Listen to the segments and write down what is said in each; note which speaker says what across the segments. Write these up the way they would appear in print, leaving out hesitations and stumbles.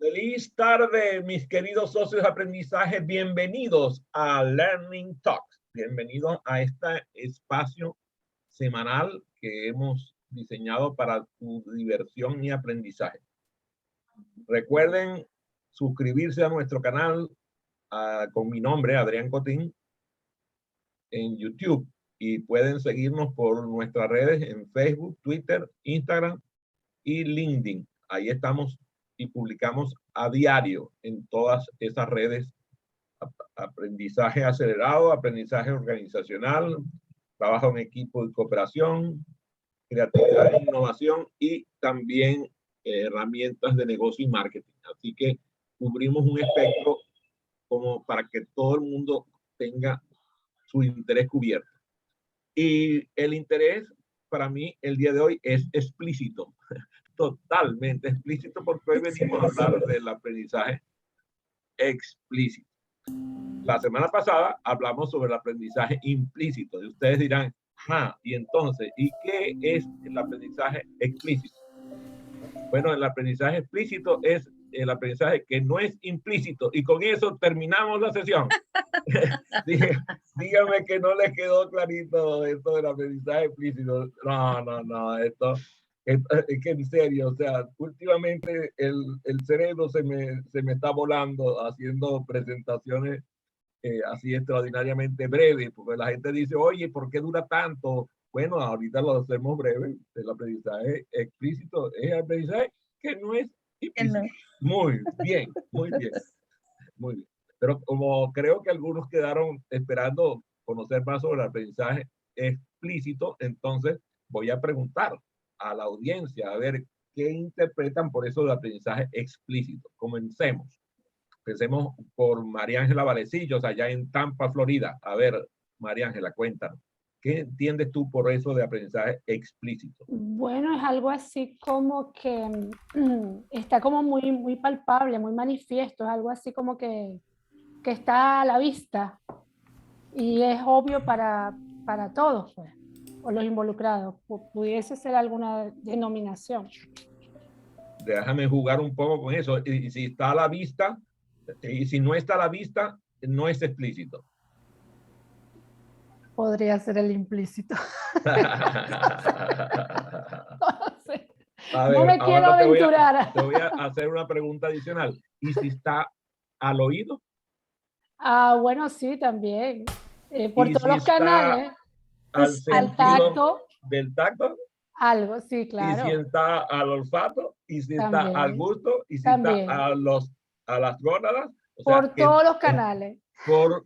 Speaker 1: Feliz tarde, mis queridos socios de aprendizaje. Bienvenidos a Learning Talks. Bienvenidos a este espacio semanal que hemos diseñado para tu diversión y aprendizaje. Recuerden suscribirse a nuestro canal con mi nombre, Adrián Cotín, en YouTube. Y pueden seguirnos por nuestras redes en Facebook, Twitter, Instagram y LinkedIn. Ahí estamos y publicamos a diario en todas esas redes aprendizaje acelerado, aprendizaje organizacional, trabajo en equipo y cooperación, creatividad e innovación y también herramientas de negocio y marketing. Así que cubrimos un espectro como para que todo el mundo tenga su interés cubierto. Y el interés para mí el día de hoy es explícito. Totalmente explícito, porque hoy venimos a hablar del aprendizaje explícito. La semana pasada hablamos sobre el aprendizaje implícito y ustedes dirán, y entonces, ¿y qué es el aprendizaje explícito? Bueno, el aprendizaje explícito es el aprendizaje que no es implícito, y con eso terminamos la sesión. Dígame que no les quedó clarito esto del aprendizaje explícito. No, esto es que en serio, o sea, últimamente el cerebro se me está volando haciendo presentaciones así extraordinariamente breves, porque la gente dice, oye, ¿por qué dura tanto? Bueno, ahorita lo hacemos breve. El aprendizaje explícito es el aprendizaje que no es implícito. Muy bien, muy bien, muy bien. Pero como creo que algunos quedaron esperando conocer más sobre el aprendizaje explícito, entonces voy a preguntar a la audiencia a ver qué interpretan por eso del aprendizaje explícito. Comencemos. Empecemos por María Ángela Valecillos, allá en Tampa, Florida. A ver, María Ángela, cuéntanos. ¿Qué entiendes tú por eso de aprendizaje explícito?
Speaker 2: Bueno, es algo así como que está como muy palpable, muy manifiesto, es algo así como que está a la vista y es obvio para todos, pues, o los involucrados. Pudiese ser alguna denominación.
Speaker 1: Déjame jugar un poco con eso. Y si está a la vista, y si no está a la vista, no es explícito.
Speaker 2: Podría ser el implícito. No sé.
Speaker 1: A ver,
Speaker 2: No me quiero aventurar.
Speaker 1: te voy a hacer una pregunta adicional. ¿Y si está al oído?
Speaker 2: Bueno, sí, también. Por
Speaker 1: ¿Y
Speaker 2: todos
Speaker 1: si
Speaker 2: los
Speaker 1: está
Speaker 2: canales,
Speaker 1: al
Speaker 2: al
Speaker 1: sentido
Speaker 2: tacto,
Speaker 1: del tacto?
Speaker 2: algo, sí,
Speaker 1: ¿Y si
Speaker 2: claro.
Speaker 1: está al olfato? ¿Y si está al
Speaker 2: También,
Speaker 1: gusto? ¿Y si está
Speaker 2: también.
Speaker 1: a las gónadas? O sea,
Speaker 2: Por
Speaker 1: que
Speaker 2: todos los canales.
Speaker 1: por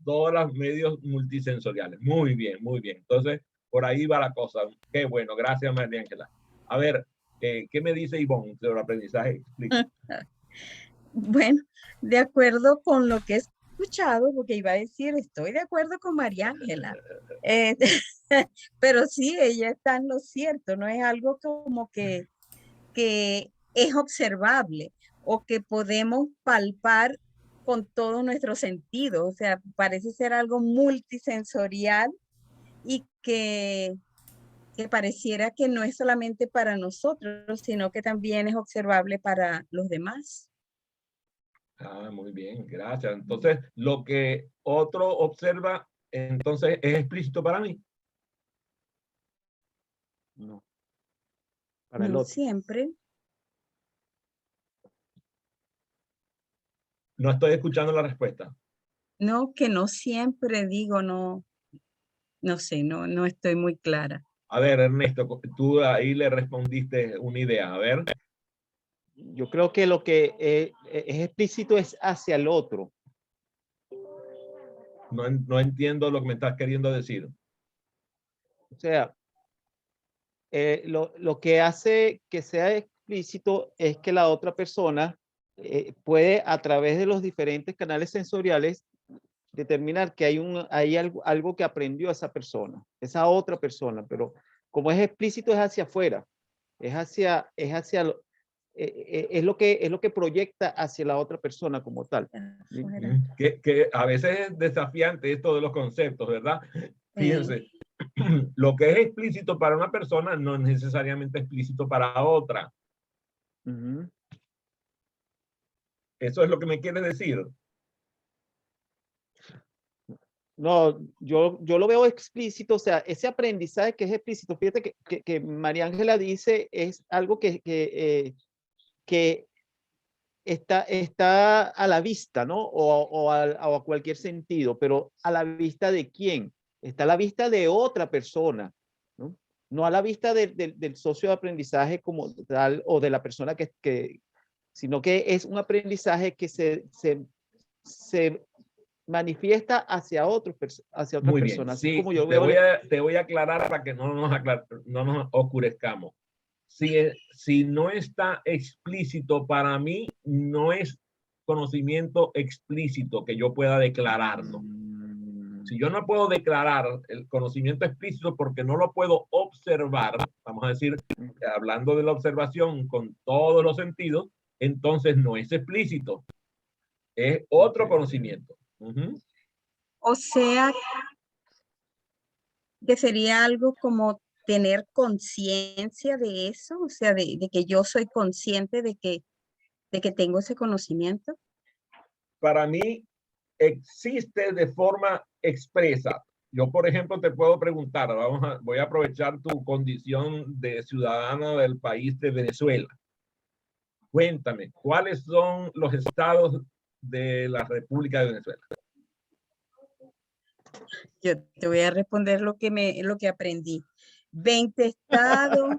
Speaker 1: todos los medios multisensoriales. Muy bien, muy bien. Entonces, por ahí va la cosa. Qué bueno, gracias, María Ángela. A ver, ¿qué me dice Ivonne sobre el aprendizaje explícito?
Speaker 3: Bueno, de acuerdo con lo que he escuchado, porque iba a decir, estoy de acuerdo con María Ángela, eh, pero sí, ella está en lo cierto, no es algo como que es observable o que podemos palpar con todos nuestros sentidos, o sea, parece ser algo multisensorial y que pareciera que no es solamente para nosotros, sino que también es observable para los demás.
Speaker 1: Muy bien, gracias. Entonces, lo que otro observa, entonces, ¿es explícito para mí?
Speaker 4: No. Para el
Speaker 3: No
Speaker 4: otro.
Speaker 3: siempre.
Speaker 1: No estoy escuchando la respuesta.
Speaker 3: No, que no siempre digo, no sé, no estoy muy clara.
Speaker 1: A ver, Ernesto, tú ahí le respondiste una idea. A ver.
Speaker 4: Yo creo que lo que es explícito es hacia el otro.
Speaker 1: No entiendo lo que me estás queriendo decir.
Speaker 4: O sea, lo que hace que sea explícito es que la otra persona puede, a través de los diferentes canales sensoriales, determinar que hay algo que aprendió esa persona, esa otra persona, pero como es explícito es hacia afuera, es lo que proyecta hacia la otra persona como tal.
Speaker 1: Que a veces es desafiante esto de los conceptos, ¿verdad? Fíjense, lo que es explícito para una persona no es necesariamente explícito para otra. ¿Eso es lo que me quieres decir?
Speaker 4: No, yo lo veo explícito, o sea, ese aprendizaje que es explícito, fíjate que María Ángela dice es algo que está a la vista, ¿no? O a cualquier sentido, pero ¿a la vista de quién? Está a la vista de otra persona, ¿no? No a la vista del socio de aprendizaje como tal o de la persona sino que es un aprendizaje que se manifiesta hacia hacia otras
Speaker 1: Muy bien.
Speaker 4: personas. Así
Speaker 1: Sí,
Speaker 4: como yo veo
Speaker 1: te voy a aclarar para que no nos oscurezcamos. Si no está explícito, para mí no es conocimiento explícito que yo pueda declararlo. Si yo no puedo declarar el conocimiento explícito porque no lo puedo observar, vamos a decir, hablando de la observación con todos los sentidos, entonces no es explícito. Es otro conocimiento.
Speaker 3: O sea, que sería algo como tener conciencia de eso, o sea, de que yo soy consciente de que tengo ese conocimiento.
Speaker 1: Para mí existe de forma expresa. Yo, por ejemplo, te puedo preguntar, voy a aprovechar tu condición de ciudadana del país de Venezuela. Cuéntame, ¿cuáles son los estados de la República de Venezuela?
Speaker 3: Yo te voy a responder lo que aprendí. 20 estados,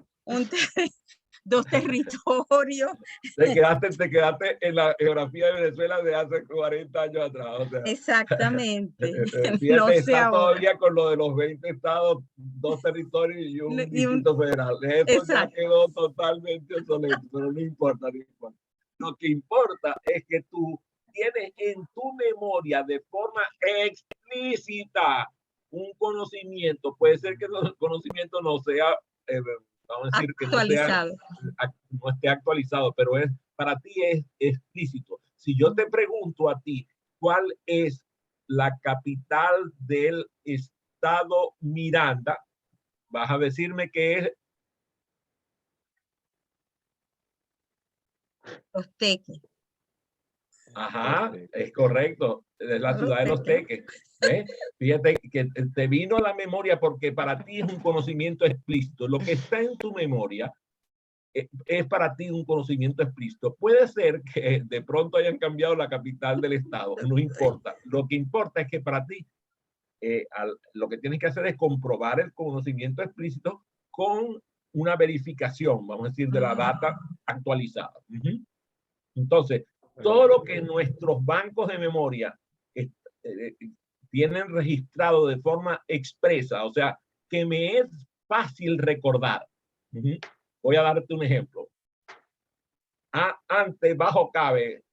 Speaker 3: 2 territorios.
Speaker 1: Te quedaste en la geografía de Venezuela de hace 40 años atrás. O sea,
Speaker 3: exactamente.
Speaker 1: fíjate,
Speaker 3: No sé
Speaker 1: está
Speaker 3: ahora.
Speaker 1: todavía con lo de los 20 estados, 2 territorios y un distrito federal. Eso
Speaker 3: exacto.
Speaker 1: ya quedó totalmente obsoleto, pero no importa, no importa. Lo que importa es que tú tienes en tu memoria de forma explícita un conocimiento. Puede ser que el conocimiento no sea, vamos a decir, que no esté actualizado, pero para ti es explícito. Si yo te pregunto a ti, ¿cuál es la capital del estado Miranda? Vas a decirme que es
Speaker 3: Los Teques.
Speaker 1: Ajá, es correcto. Es la ciudad de Los Teques. ¿Ves? Fíjate que te vino a la memoria porque para ti es un conocimiento explícito. Lo que está en tu memoria es para ti un conocimiento explícito. Puede ser que de pronto hayan cambiado la capital del estado, no importa. Lo que importa es que para ti lo que tienes que hacer es comprobar el conocimiento explícito con una verificación, vamos a decir, de la data actualizada. Entonces, todo lo que nuestros bancos de memoria tienen registrado de forma expresa, o sea, que me es fácil recordar. Voy a darte un ejemplo. Ante, bajo, cabe,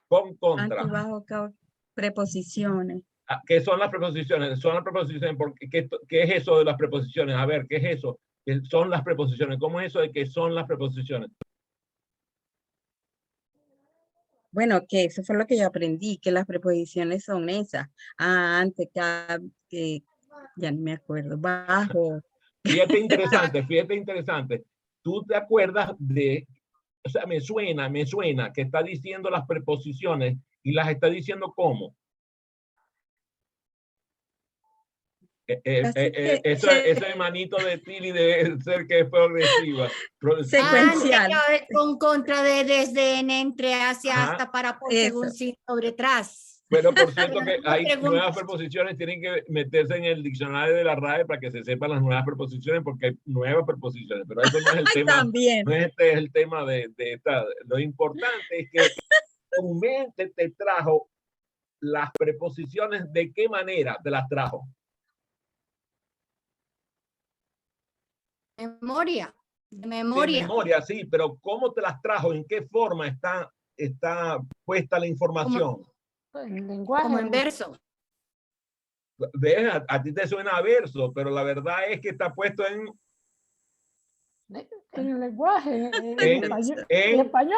Speaker 1: con, contra.
Speaker 3: Ante, bajo, cabe, preposiciones.
Speaker 1: ¿Qué son las preposiciones? Son las preposiciones, porque ¿qué es eso de las preposiciones? A ver, ¿qué es eso? ¿Qué son las preposiciones? ¿Cómo es eso de que son las preposiciones?
Speaker 3: Bueno, que eso fue lo que yo aprendí, que las preposiciones son esas. Ante, que ya ni me acuerdo, bajo.
Speaker 1: Fíjate interesante. Tú te acuerdas o sea, me suena que está diciendo las preposiciones y las está diciendo ¿cómo? Ese manito de Tili debe ser que es progresiva.
Speaker 3: Secuencial.
Speaker 5: Con contra de desde en entre hacia
Speaker 1: Ajá.
Speaker 5: hasta para por según sin sobre tras.
Speaker 1: Pero por cierto que hay nuevas preposiciones, tienen que meterse en el diccionario de la RAE para que se sepan las nuevas preposiciones, porque hay nuevas preposiciones, pero eso no es el tema.
Speaker 3: También.
Speaker 1: No es el tema de esta. Lo importante es que tu mente te trajo las preposiciones. ¿De qué manera te las trajo?
Speaker 5: Memoria.
Speaker 1: De memoria, sí, pero ¿cómo te las trajo? ¿En qué forma está puesta la información?
Speaker 2: El lenguaje.
Speaker 5: Como en verso.
Speaker 1: ¿Ves? A ti te suena a verso, pero la verdad es que está puesto en
Speaker 2: el lenguaje, en español.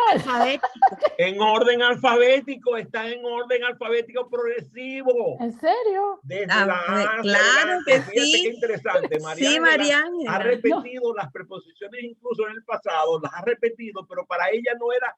Speaker 1: En orden alfabético, está en orden alfabético progresivo.
Speaker 2: ¿En serio?
Speaker 1: Desde la A,
Speaker 3: claro que
Speaker 1: fíjate
Speaker 3: sí.
Speaker 1: qué interesante.
Speaker 3: Sí, María Ángela.
Speaker 1: Ha repetido las preposiciones incluso en el pasado, las ha repetido, pero para ella no era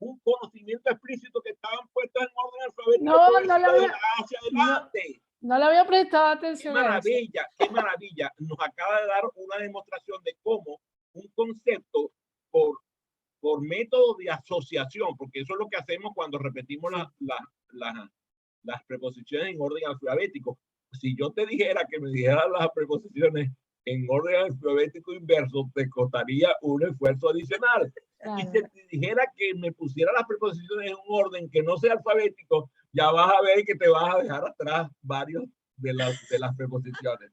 Speaker 1: un conocimiento explícito que estaban puestos en orden alfabético.
Speaker 2: No,
Speaker 1: por
Speaker 2: no le
Speaker 1: eso
Speaker 2: había-
Speaker 1: hacia adelante.
Speaker 2: No le había prestado
Speaker 1: Qué
Speaker 2: atención a eso.
Speaker 1: maravilla, qué maravilla. Nos acaba de dar una demostración de cómo un concepto por método de asociación, porque eso es lo que hacemos cuando repetimos las preposiciones en orden alfabético. Si yo te dijera que me dijeras las preposiciones en orden alfabético inverso, te costaría un esfuerzo adicional. Y si
Speaker 2: Claro.
Speaker 1: te dijera que me pusiera las preposiciones en un orden que no sea alfabético, ya vas a ver que te vas a dejar atrás varios de las preposiciones.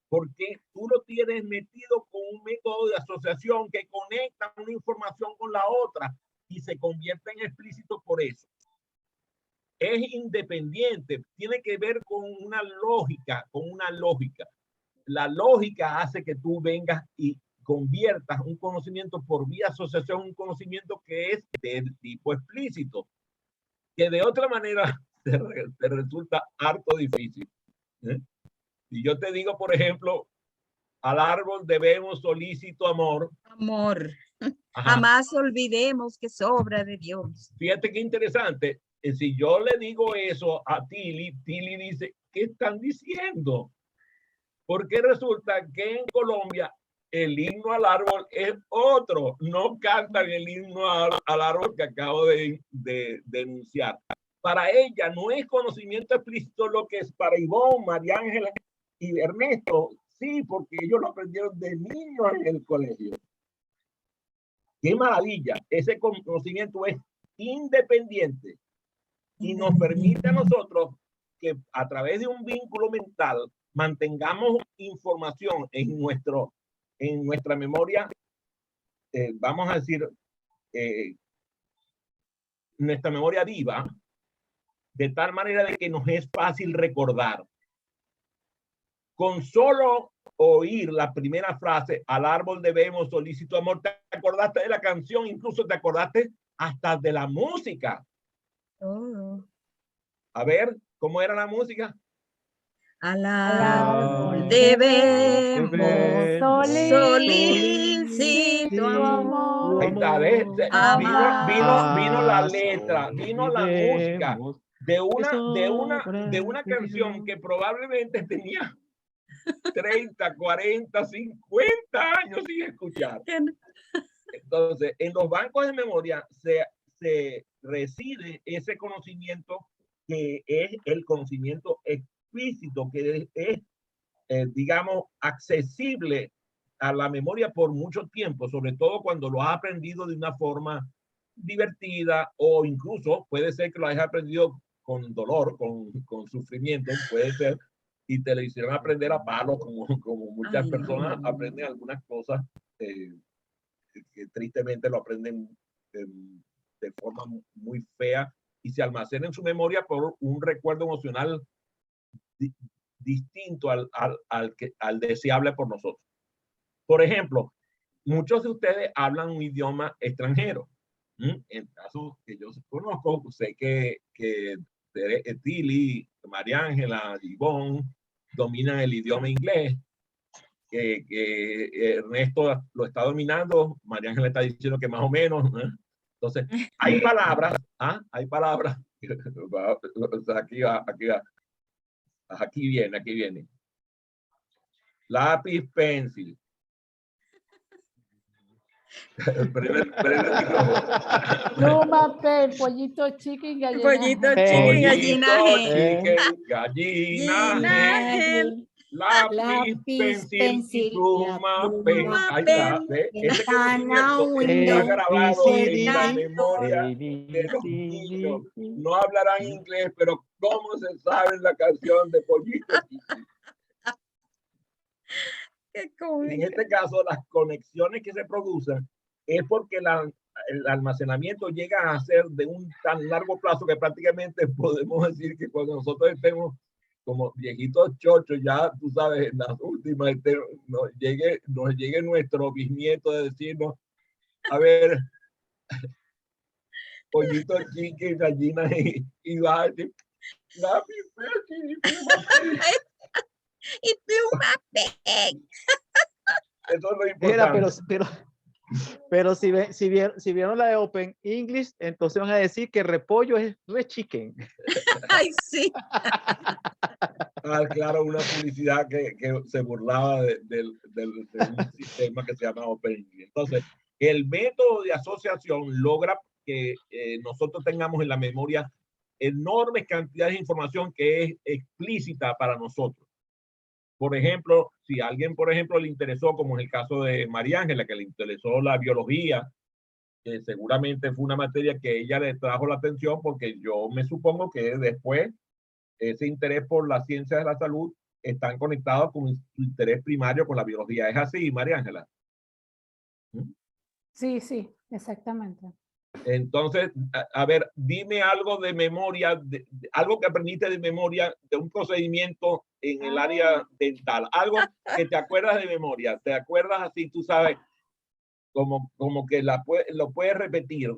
Speaker 1: Porque tú lo tienes metido con un método de asociación que conecta una información con la otra y se convierte en explícito por eso. Es independiente, tiene que ver con una lógica, La lógica hace que tú vengas y conviertas un conocimiento por vía asociación, un conocimiento que es del tipo explícito, que de otra manera te resulta harto difícil. Si yo te digo, por ejemplo, al árbol debemos solícito amor.
Speaker 3: Amor.
Speaker 1: Ajá.
Speaker 3: Jamás olvidemos que sobra de Dios.
Speaker 1: Fíjate qué interesante. Si yo le digo eso a Tilly, Tilly dice, ¿qué están diciendo? Porque resulta que en Colombia el himno al árbol es otro. No cantan el himno al árbol que acabo de denunciar. Para ella no es conocimiento explícito lo que es para Ivonne, María Ángela y Ernesto. Sí, porque ellos lo aprendieron de niños en el colegio. ¡Qué maravilla! Ese conocimiento es independiente y nos permite a nosotros que a través de un vínculo mental mantengamos información en nuestra memoria, vamos a decir, nuestra memoria viva, de tal manera de que nos es fácil recordar. Con solo oír la primera frase, al árbol debemos solícito amor, te acordaste de la canción, incluso te acordaste hasta de la música.
Speaker 3: Oh.
Speaker 1: A ver, ¿cómo era la música?
Speaker 3: Al
Speaker 2: árbol
Speaker 3: árbol debemos
Speaker 2: solícito
Speaker 3: solícito amor.
Speaker 1: Ahí está, ¿ves? Vino la letra, vino la música de una canción que probablemente tenía 30, 40, 50 años sin escuchar. Entonces, en los bancos de memoria se reside ese conocimiento que es el conocimiento explícito, que es digamos, accesible a la memoria por mucho tiempo, sobre todo cuando lo has aprendido de una forma divertida o incluso puede ser que lo hayas aprendido con dolor, con sufrimiento, puede ser, y te lo hicieron aprender a palos, como muchas personas aprenden algunas cosas que tristemente lo aprenden de forma muy fea y se almacena en su memoria por un recuerdo emocional distinto al deseable por nosotros. Por ejemplo, muchos de ustedes hablan un idioma extranjero. En el caso que yo conozco, sé que Tilly, María Ángela, Ivonne dominan el idioma inglés, que Ernesto lo está dominando, María Ángela está diciendo que más o menos. Entonces, hay palabras, hay palabras, aquí viene. Lápiz, pencil.
Speaker 2: Pluma, pollito, chicken, gallina.
Speaker 3: Pollito, chicken, gallina.
Speaker 1: Gallina. Lápiz, pencil y pluma, ahí está, ¿ves? Ese conocimiento está grabado en la memoria de los niños. No hablarán inglés, pero ¿cómo se sabe la canción de Pollito Chicken? En este caso, las conexiones que se producen es porque el almacenamiento llega a ser de un tan largo plazo que prácticamente podemos decir que cuando nosotros estemos como viejitos chochos, ya tú sabes, en las últimas, nos llegue nuestro bisnieto de decirnos, a ver, Pollito Chicken, gallina y va a decir, lápiz,
Speaker 3: y pluma,
Speaker 1: eso es lo importante.
Speaker 4: Pero Pero si vieron la de Open English, entonces van a decir que repollo es re-chicken.
Speaker 3: Ay, sí.
Speaker 1: Claro, una publicidad que se burlaba de un sistema que se llama OpenAI. Entonces, el método de asociación logra que nosotros tengamos en la memoria enormes cantidades de información que es explícita para nosotros. Por ejemplo, si a alguien, por ejemplo, le interesó, como en el caso de María Ángela, que le interesó la biología, que seguramente fue una materia que ella le trajo la atención, porque yo me supongo que después ese interés por la ciencia de la salud están conectados con su interés primario con la biología. ¿Es así, María Ángela?
Speaker 2: Sí, sí, exactamente.
Speaker 1: Entonces, a ver, dime algo de memoria, algo que aprendiste de memoria de un procedimiento en el área dental, algo que te acuerdas de memoria, te acuerdas así, tú sabes, como que lo puedes repetir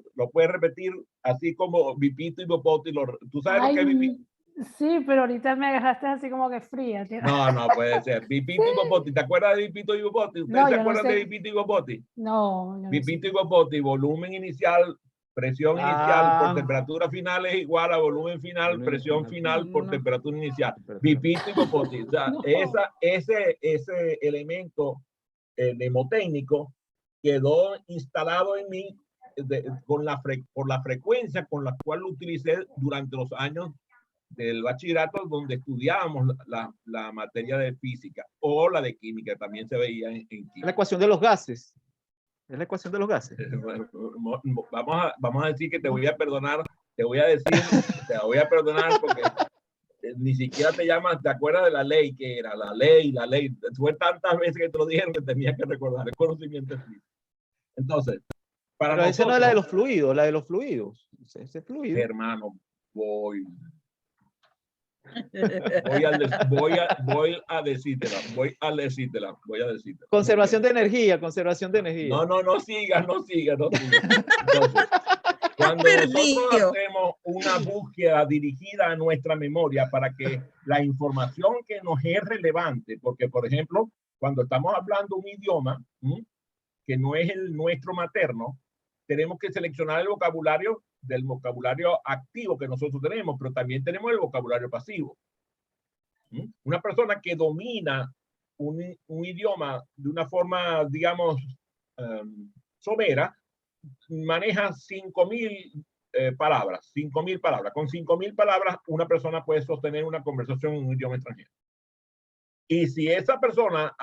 Speaker 1: así como Bipito y Bobote. ¿Tú sabes lo que es Bipito?
Speaker 2: Sí, pero ahorita me agarraste así como que fría. Tío.
Speaker 1: No, no puede ser. Bipito y Bobote. ¿Te acuerdas de Bipito y Bobote? ¿Ustedes
Speaker 2: No,
Speaker 1: se
Speaker 2: yo no
Speaker 1: acuerdan de
Speaker 2: sé.
Speaker 1: Bipito y Bobote?
Speaker 2: No, yo no
Speaker 1: Bipito
Speaker 2: sé.
Speaker 1: y Bobote, volumen inicial, presión inicial por temperatura final es igual a volumen final, presión final por temperatura inicial. Bipito y Bobote. O sea,
Speaker 2: No.
Speaker 1: ese elemento mnemotécnico quedó instalado en mí por la frecuencia con la cual lo utilicé durante los años del bachillerato, donde estudiábamos la materia de física o la de química, también se veía en química.
Speaker 4: La ecuación de los gases. Es la ecuación de los gases.
Speaker 1: Vamos a decir que te voy a perdonar, te voy a perdonar porque ni siquiera te llamas, te acuerdas de la ley que era, la ley. Fue tantas veces que te lo dijeron que tenía que recordar el conocimiento físico. Entonces, para
Speaker 4: pero
Speaker 1: nosotros,
Speaker 4: esa no es la de los fluidos, la de los fluidos. Ese fluido.
Speaker 1: hermano, voy a decírtela.
Speaker 4: Conservación de energía.
Speaker 1: No sigas. Entonces, cuando nosotros hacemos una búsqueda dirigida a nuestra memoria para que la información que nos es relevante, porque por ejemplo, cuando estamos hablando un idioma que no es el nuestro materno, tenemos que seleccionar el vocabulario del vocabulario activo que nosotros tenemos, pero también tenemos el vocabulario pasivo. Una persona que domina un idioma de una forma, digamos, somera, maneja 5.000 palabras, 5.000 palabras. Con 5.000 palabras, una persona puede sostener una conversación en un idioma extranjero. Y si esa persona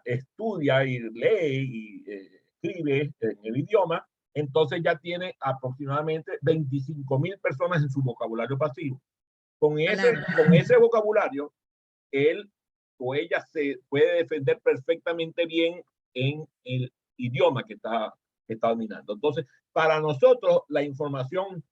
Speaker 1: estudia y lee y escribe en el idioma, entonces ya tiene aproximadamente 25.000 personas en su vocabulario pasivo. Con ese vocabulario, él o ella se puede defender perfectamente bien en el idioma que está dominando. Entonces, para nosotros, la información,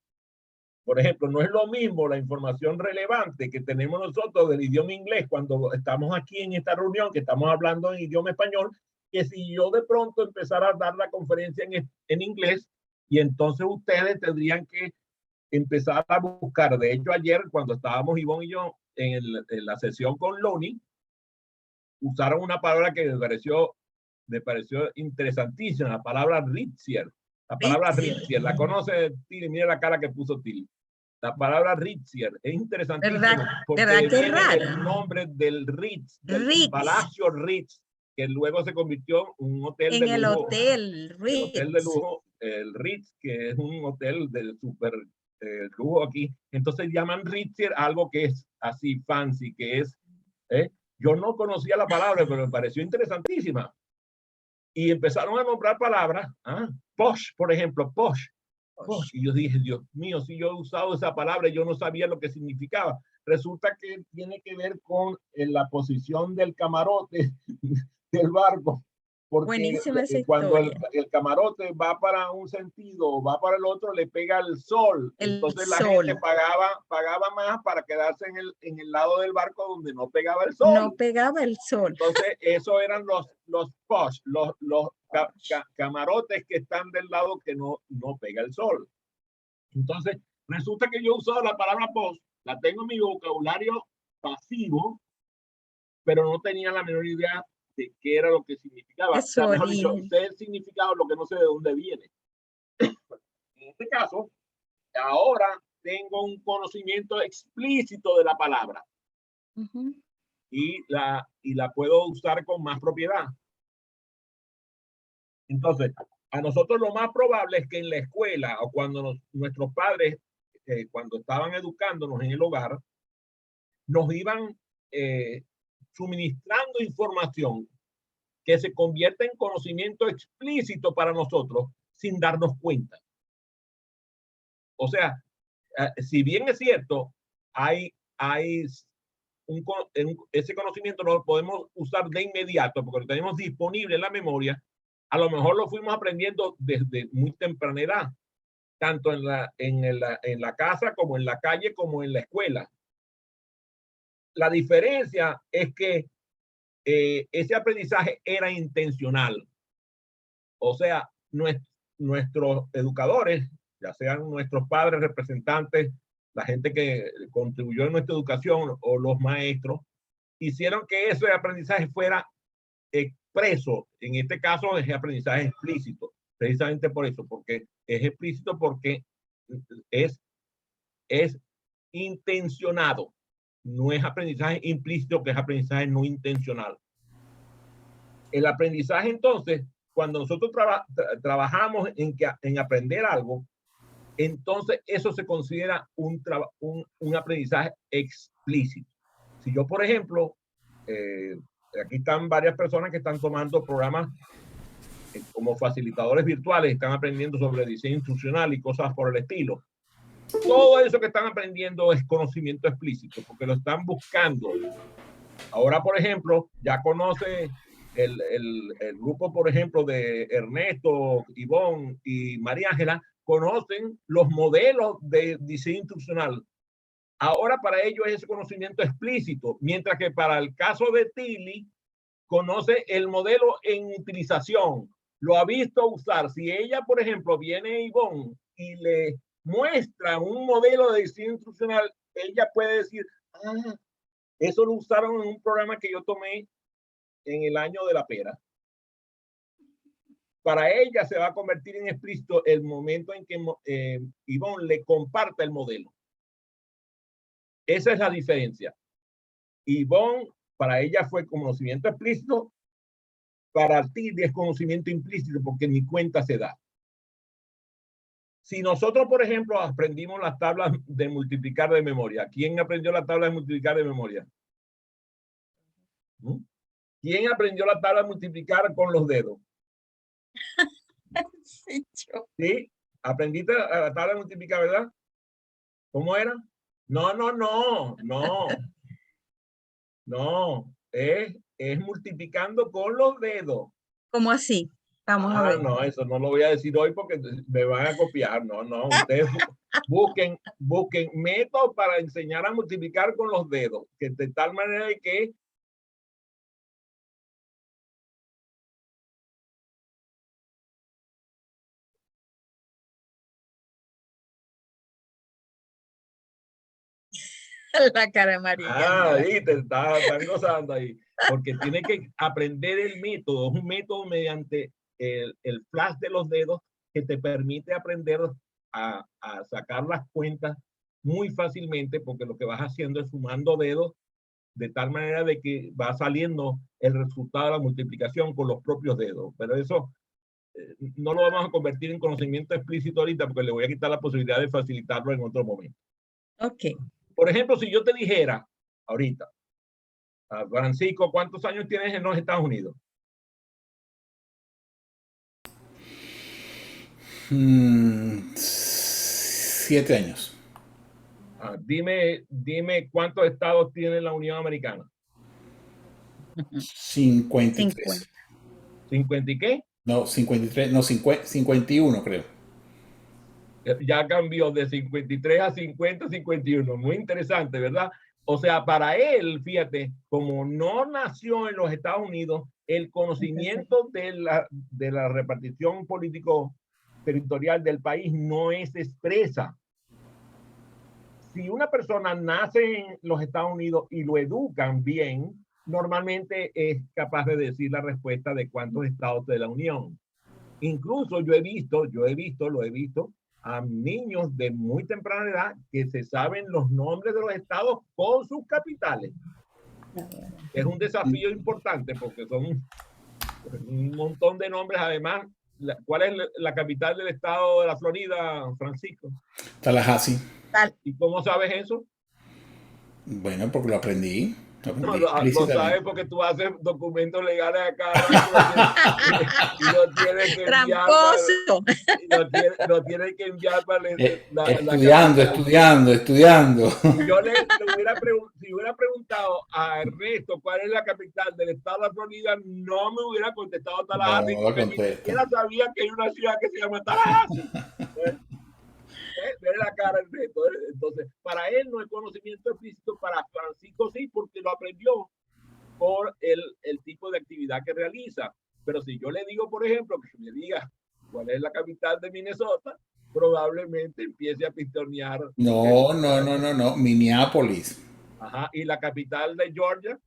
Speaker 1: por ejemplo, no es lo mismo la información relevante que tenemos nosotros del idioma inglés cuando estamos aquí en esta reunión, que estamos hablando en idioma español, que si yo de pronto empezara a dar la conferencia en inglés, y entonces ustedes tendrían que empezar a buscar. De hecho, ayer cuando estábamos Ivonne y yo en la sesión con Loni, usaron una palabra que me pareció interesantísima, la palabra Ritzier. La palabra Ritzier, ¿la conoce Tilly? Mira la cara que puso Tilly. La palabra Ritzier es interesantísima porque viene el nombre del Ritz, del Palacio Ritz, que luego se convirtió en un hotel de lujo.
Speaker 3: En el hotel Ritz.
Speaker 1: El hotel de lujo, el Ritz, que es un hotel de súper lujo aquí. Entonces llaman Ritzier algo que es así fancy, que es... yo no conocía la palabra, pero me pareció interesantísima. Y empezaron a nombrar palabras. Posh, por ejemplo, posh. Y yo dije, Dios mío, si yo he usado esa palabra, yo no sabía lo que significaba. Resulta que tiene que ver con la posición del camarote del barco. Porque cuando el camarote va para un sentido o va para el otro, le pega el sol. Entonces la gente pagaba más para quedarse en el lado del barco donde no pegaba el sol.
Speaker 3: No pegaba el sol.
Speaker 1: Entonces, eso eran los posh, los camarotes que están del lado que no pega el sol. Entonces, resulta que yo he usado la palabra posh, la tengo en mi vocabulario pasivo, pero no tenía la menor idea de qué era lo que significaba. O
Speaker 3: Es
Speaker 1: sea, mejor dicho,
Speaker 3: origen.
Speaker 1: sé el significado, lo que no sé de dónde viene. En este caso, ahora tengo un conocimiento explícito de la palabra
Speaker 3: Ujú.
Speaker 1: y la puedo usar con más propiedad. Entonces, a nosotros lo más probable es que en la escuela o cuando nuestros padres, cuando estaban educándonos en el hogar, nos iban suministrando información que se convierte en conocimiento explícito para nosotros sin darnos cuenta. O sea, si bien es cierto, hay ese conocimiento no lo podemos usar de inmediato porque lo tenemos disponible en la memoria, a lo mejor lo fuimos aprendiendo desde muy temprana edad, tanto en la casa como en la calle como en la escuela. La diferencia es que ese aprendizaje era intencional. O sea, nuestros educadores, ya sean nuestros padres, representantes, la gente que contribuyó en nuestra educación o los maestros, hicieron que ese aprendizaje fuera expreso. En este caso es aprendizaje explícito, precisamente por eso, porque es explícito porque es intencionado. No es aprendizaje implícito, que es aprendizaje no intencional. El aprendizaje, entonces, cuando nosotros trabajamos en aprender algo, entonces eso se considera un aprendizaje explícito. Si yo, por ejemplo, aquí están varias personas que están tomando programas como facilitadores virtuales, están aprendiendo sobre diseño instruccional y cosas por el estilo. Todo eso que están aprendiendo es conocimiento explícito, porque lo están buscando. Ahora, por ejemplo, ya conoce el grupo, por ejemplo, de Ernesto, Ivonne y María Ángela, conocen los modelos de diseño instruccional. Ahora para ellos es ese conocimiento explícito, mientras que para el caso de Tilly, conoce el modelo en utilización, lo ha visto usar. Si ella, por ejemplo, viene Ivonne y le muestra un modelo de diseño instruccional, ella puede decir, ah, eso lo usaron en un programa que yo tomé en el año de la pera. Para ella se va a convertir en explícito el momento en que Ivonne le comparta el modelo. Esa es la diferencia. Ivonne, para ella fue conocimiento explícito, para ti es conocimiento implícito porque ni cuenta se da. Si nosotros, por ejemplo, aprendimos las tablas de multiplicar de memoria, ¿quién aprendió la tabla de multiplicar de memoria? ¿Quién aprendió la tabla de multiplicar con los dedos?
Speaker 3: Sí, yo.
Speaker 1: ¿Sí? ¿Aprendiste la tabla de multiplicar, verdad? ¿Cómo era? No. No, es multiplicando con los dedos.
Speaker 3: ¿Cómo así? Vamos a ver.
Speaker 1: No, eso no lo voy a decir hoy porque me van a copiar. No. Ustedes busquen métodos para enseñar a multiplicar con los dedos, que de tal manera de que
Speaker 3: La cara de María.
Speaker 1: ahí te están gozando ahí. Porque tiene que aprender el método. Es un método mediante el flash de los dedos que te permite aprender a sacar las cuentas muy fácilmente, porque lo que vas haciendo es sumando dedos de tal manera de que va saliendo el resultado de la multiplicación con los propios dedos. Pero eso no lo vamos a convertir en conocimiento explícito ahorita porque le voy a quitar la posibilidad de facilitarlo en otro momento.
Speaker 3: Ok.
Speaker 1: Por ejemplo, si yo te dijera ahorita, Francisco, ¿cuántos años tienes en los Estados Unidos?
Speaker 6: 7 años.
Speaker 1: Dime cuántos estados tiene la Unión Americana.
Speaker 6: 53.
Speaker 1: 50 y qué?
Speaker 6: No, 53, no, 51 creo.
Speaker 1: Ya cambió de 53 a 50, 51. Muy interesante, ¿verdad? O sea, para él, fíjate, como no nació en los Estados Unidos, el conocimiento de la repartición político-territorial del país no es expresa. Si una persona nace en los Estados Unidos y lo educan bien, normalmente es capaz de decir la respuesta de cuántos estados de la Unión. Incluso lo he visto a niños de muy temprana edad que se saben los nombres de los estados con sus capitales. Es un desafío importante porque son un montón de nombres. Además, ¿cuál es la capital del estado de la Florida, Francisco?
Speaker 6: Tallahassee.
Speaker 1: ¿Y cómo sabes eso?
Speaker 6: Bueno, porque lo aprendí.
Speaker 1: No, lo sabes porque tú haces documentos legales acá y lo tienes que enviar. Lo tienes que enviar para
Speaker 6: estudiando.
Speaker 1: Yo si hubiera preguntado a Ernesto cuál es la capital del estado de la Florida, no me hubiera contestado Tallahassee, porque ni siquiera sabía que hay una ciudad que se llama Tallahassee. Ver la cara del reto. Entonces, para él no es conocimiento explícito, para Francisco sí, porque lo aprendió por el tipo de actividad que realiza. Pero si yo le digo, por ejemplo, que me diga cuál es la capital de Minnesota, probablemente empiece a pistonear.
Speaker 6: No, Minneapolis.
Speaker 1: Ajá, ¿y la capital de Georgia?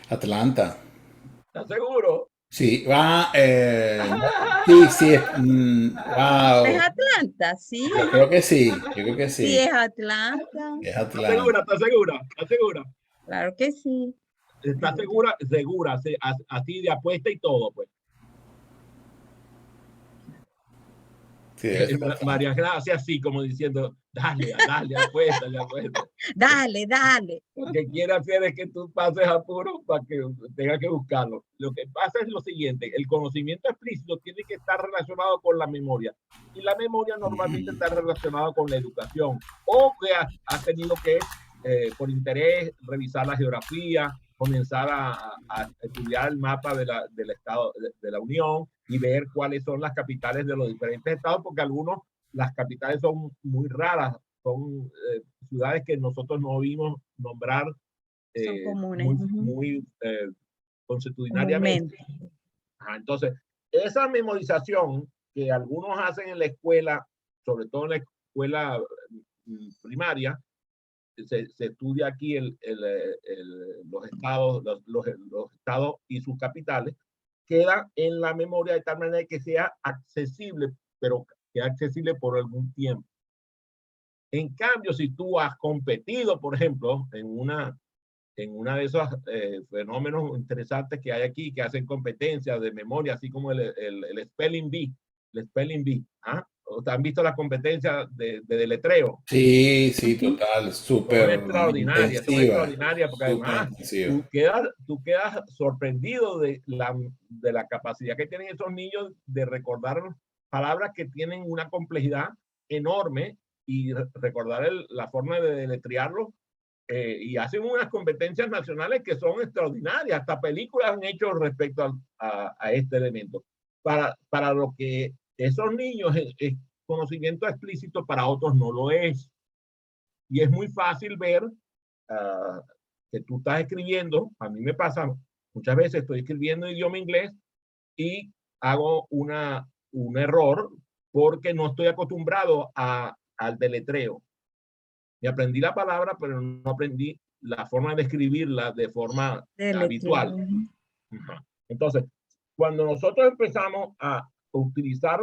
Speaker 6: Atlanta.
Speaker 1: ¿Estás seguro?
Speaker 6: Sí, sí, wow.
Speaker 3: ¿Es Atlanta? Sí.
Speaker 6: Yo creo que sí.
Speaker 3: Sí, es Atlanta.
Speaker 6: ¿Estás
Speaker 1: segura?
Speaker 3: Claro que sí.
Speaker 1: ¿Estás segura? Segura, así de apuesta y todo, pues.
Speaker 6: Sí,
Speaker 1: María Ángela hace así, como diciendo, dale, apuesta.
Speaker 3: Dale.
Speaker 1: Lo que quiere hacer es que tú pases apuro para que tengas que buscarlo. Lo que pasa es lo siguiente: el conocimiento explícito tiene que estar relacionado con la memoria. Y la memoria normalmente está relacionada con la educación. O que has tenido que, por interés, revisar la geografía, comenzar a estudiar el mapa del estado de la Unión y ver cuáles son las capitales de los diferentes estados, porque las capitales son muy raras, son ciudades que nosotros no vimos nombrar
Speaker 3: son comunes,
Speaker 1: muy consuetudinariamente. Entonces, esa memorización que algunos hacen en la escuela, sobre todo en la escuela primaria, se estudia aquí los estados y sus capitales, queda en la memoria de tal manera que sea accesible, pero que sea accesible por algún tiempo. En cambio, si tú has competido, por ejemplo, en una de esos fenómenos interesantes que hay aquí, que hacen competencias de memoria, así como el Spelling Bee, ¿ah? ¿Han visto las competencias de deletreo?
Speaker 6: Sí, total, súper
Speaker 1: extraordinaria, porque además tú quedas sorprendido de la capacidad que tienen esos niños de recordar palabras que tienen una complejidad enorme y recordar la forma de deletrearlo, y hacen unas competencias nacionales que son extraordinarias. Hasta películas han hecho respecto a este elemento. Para lo que esos niños es conocimiento explícito, para otros no lo es. Y es muy fácil ver que tú estás escribiendo. A mí me pasa muchas veces, estoy escribiendo en idioma inglés y hago un error porque no estoy acostumbrado al deletreo. Me aprendí la palabra, pero no aprendí la forma de escribirla de forma habitual. Entonces, cuando nosotros empezamos a utilizar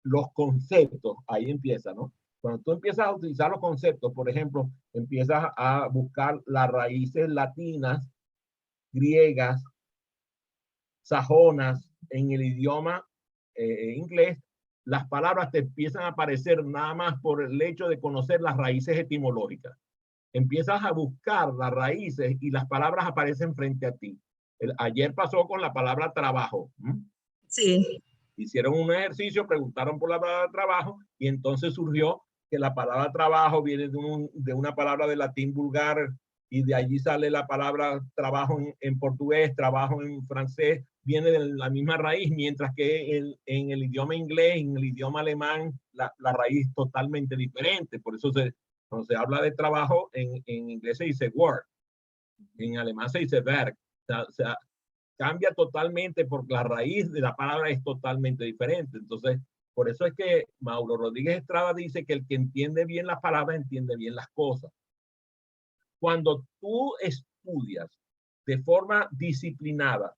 Speaker 1: los conceptos, ahí empieza, ¿no? Cuando tú empiezas a utilizar los conceptos, por ejemplo, empiezas a buscar las raíces latinas, griegas, sajonas en el idioma inglés, las palabras te empiezan a aparecer nada más por el hecho de conocer las raíces etimológicas. Empiezas a buscar las raíces y las palabras aparecen frente a ti. Ayer pasó con la palabra trabajo.
Speaker 3: Sí.
Speaker 1: Hicieron un ejercicio, preguntaron por la palabra trabajo y entonces surgió que la palabra trabajo viene de una palabra de latín vulgar y de allí sale la palabra trabajo en portugués, trabajo en francés, viene de la misma raíz, mientras que en el idioma inglés, en el idioma alemán, la raíz es totalmente diferente. Por eso cuando se habla de trabajo, en inglés se dice work, en alemán se dice Werk. O sea, cambia totalmente porque la raíz de la palabra es totalmente diferente. Entonces, por eso es que Mauro Rodríguez Estrada dice que el que entiende bien las palabras entiende bien las cosas. Cuando tú estudias de forma disciplinada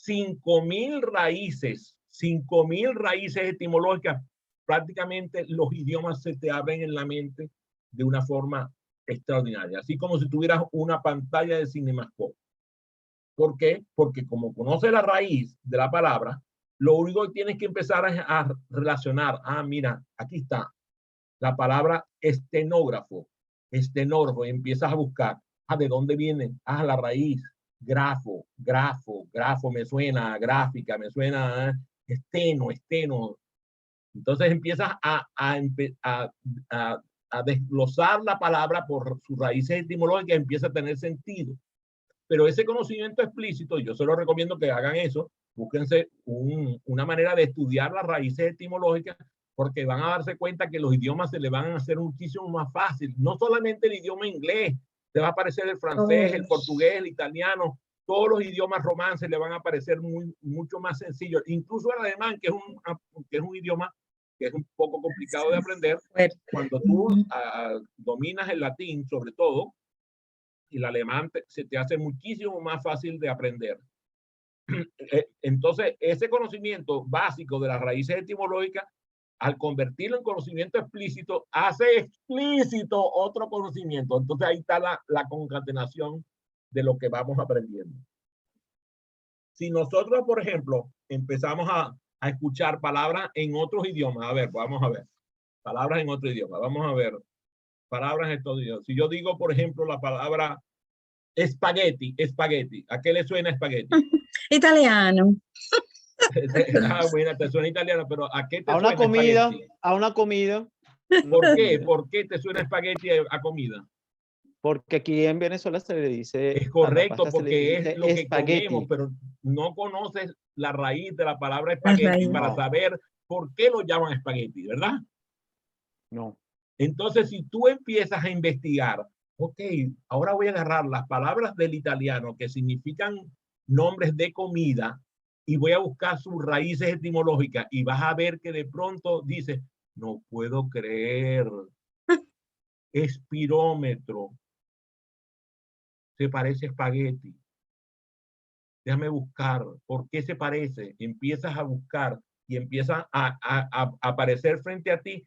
Speaker 1: 5.000 raíces, 5.000 raíces etimológicas, prácticamente los idiomas se te abren en la mente de una forma extraordinaria, así como si tuvieras una pantalla de CinemaScope. ¿Por qué? Porque como conoces la raíz de la palabra, lo único que tienes que empezar a relacionar. Ah, mira, aquí está la palabra estenógrafo, estenógrafo, y empiezas a buscar. Ah, ¿de dónde viene? Ah, la raíz. Grafo, grafo, grafo, me suena, gráfica, me suena, esteno, esteno. Entonces empiezas a desglosar la palabra por sus raíces etimológicas, empieza a tener sentido. Pero ese conocimiento explícito, yo se lo recomiendo que hagan eso, búsquense una manera de estudiar las raíces etimológicas, porque van a darse cuenta que los idiomas se le van a hacer muchísimo más fácil. No solamente el idioma inglés, te va a aparecer el francés, el portugués, el italiano, todos los idiomas romances le van a parecer mucho más sencillos. Incluso el alemán, que es un idioma que es un poco complicado de aprender, cuando tú dominas el latín, sobre todo, y el alemán se te hace muchísimo más fácil de aprender. Entonces, ese conocimiento básico de las raíces etimológicas, al convertirlo en conocimiento explícito, hace explícito otro conocimiento. Entonces, ahí está la concatenación de lo que vamos aprendiendo. Si nosotros, por ejemplo, empezamos a escuchar palabras en otros idiomas, a ver, vamos a ver, palabras en otro idioma, vamos a ver, palabras en estos idiomas. Si yo digo, por ejemplo, la palabra espagueti, espagueti, ¿a qué le suena espagueti?
Speaker 3: Italiano.
Speaker 1: Ah, bueno, te suena italiano, pero ¿a qué te
Speaker 4: A una
Speaker 1: suena
Speaker 4: comida,
Speaker 1: espagueti?
Speaker 4: a una comida.
Speaker 1: ¿Por qué? ¿Por qué te suena espagueti a comida?
Speaker 4: Porque aquí en Venezuela se le dice
Speaker 1: Es
Speaker 4: a la
Speaker 1: correcto,
Speaker 4: pasta se le
Speaker 1: porque
Speaker 4: dice
Speaker 1: es lo que
Speaker 4: espagueti.
Speaker 1: comemos, pero no conoces la raíz de la palabra espagueti para
Speaker 4: No.
Speaker 1: saber por qué lo llaman espagueti, ¿verdad?
Speaker 4: No.
Speaker 1: Entonces, si tú empiezas a investigar, ok, ahora voy a agarrar las palabras del italiano que significan nombres de comida y voy a buscar sus raíces etimológicas y vas a ver que de pronto dices, no puedo creer, espirómetro, se parece a espagueti. Déjame buscar, ¿por qué se parece? Empiezas a buscar y empieza a aparecer frente a ti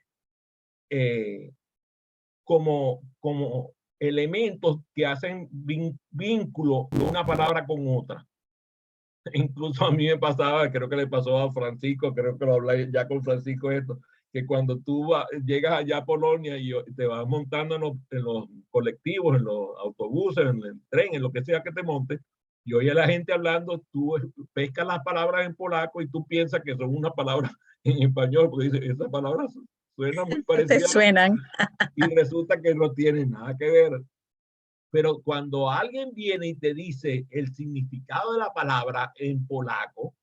Speaker 1: como elementos que hacen vínculo de una palabra con otra. Incluso a mí me pasaba, creo que le pasó a Francisco, creo que lo hablé ya con Francisco esto, que cuando tú llegas allá a Polonia y te vas montando en los colectivos, en los autobuses, en el tren, en lo que sea que te montes, y oye a la gente hablando, tú pescas las palabras en polaco y tú piensas que son una palabra en español, porque dices, esas palabras suenan muy
Speaker 3: Te
Speaker 1: parecidas
Speaker 3: suenan.
Speaker 1: y resulta que no tienen nada que ver. Pero cuando alguien viene y te dice el significado de la palabra en polaco,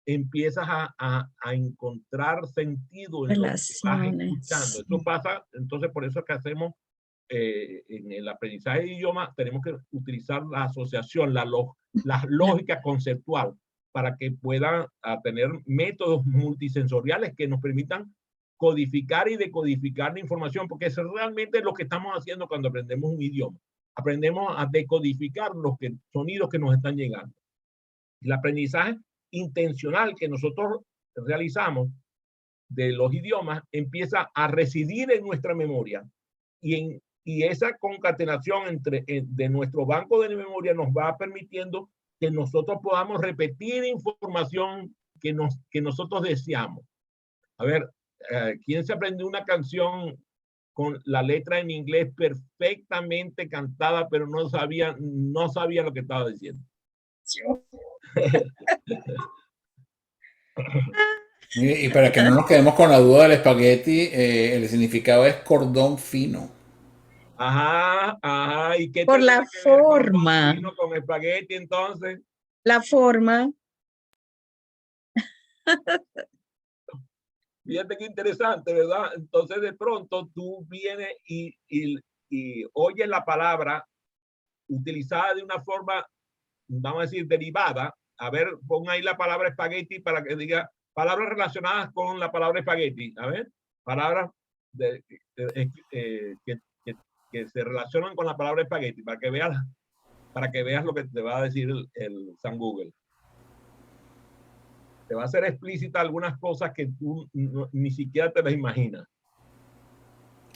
Speaker 1: empiezas a encontrar sentido en lo que vas escuchando. Eso pasa, entonces por eso es que hacemos en el aprendizaje de idioma, tenemos que utilizar la asociación, la lógica conceptual, para que puedan tener métodos multisensoriales que nos permitan codificar y decodificar la información, porque eso es realmente lo que estamos haciendo cuando aprendemos un idioma. Aprendemos a decodificar los sonidos que nos están llegando. El aprendizaje intencional que nosotros realizamos de los idiomas empieza a residir en nuestra memoria y esa concatenación de nuestro banco de memoria nos va permitiendo que nosotros podamos repetir información que nosotros deseamos. A ver, ¿quién se aprendió una canción con la letra en inglés perfectamente cantada, pero no sabía lo que estaba diciendo?
Speaker 6: Y para que no nos quedemos con la duda del espagueti, el significado es cordón fino.
Speaker 1: Ajá, ajá. ¿Y qué
Speaker 3: Por
Speaker 1: tiene
Speaker 3: la
Speaker 1: que ver
Speaker 3: forma.
Speaker 1: con espagueti entonces?
Speaker 3: La forma.
Speaker 1: Fíjate qué interesante, ¿verdad? Entonces de pronto tú vienes y oyes la palabra utilizada de una forma, vamos a decir, derivada. A ver, pon ahí la palabra espagueti para que diga palabras relacionadas con la palabra espagueti. A ver, palabras que se relacionan con la palabra espagueti, para que veas para que veas lo que te va a decir el San Google. Te va a hacer explícita algunas cosas que tú ni siquiera te las imaginas.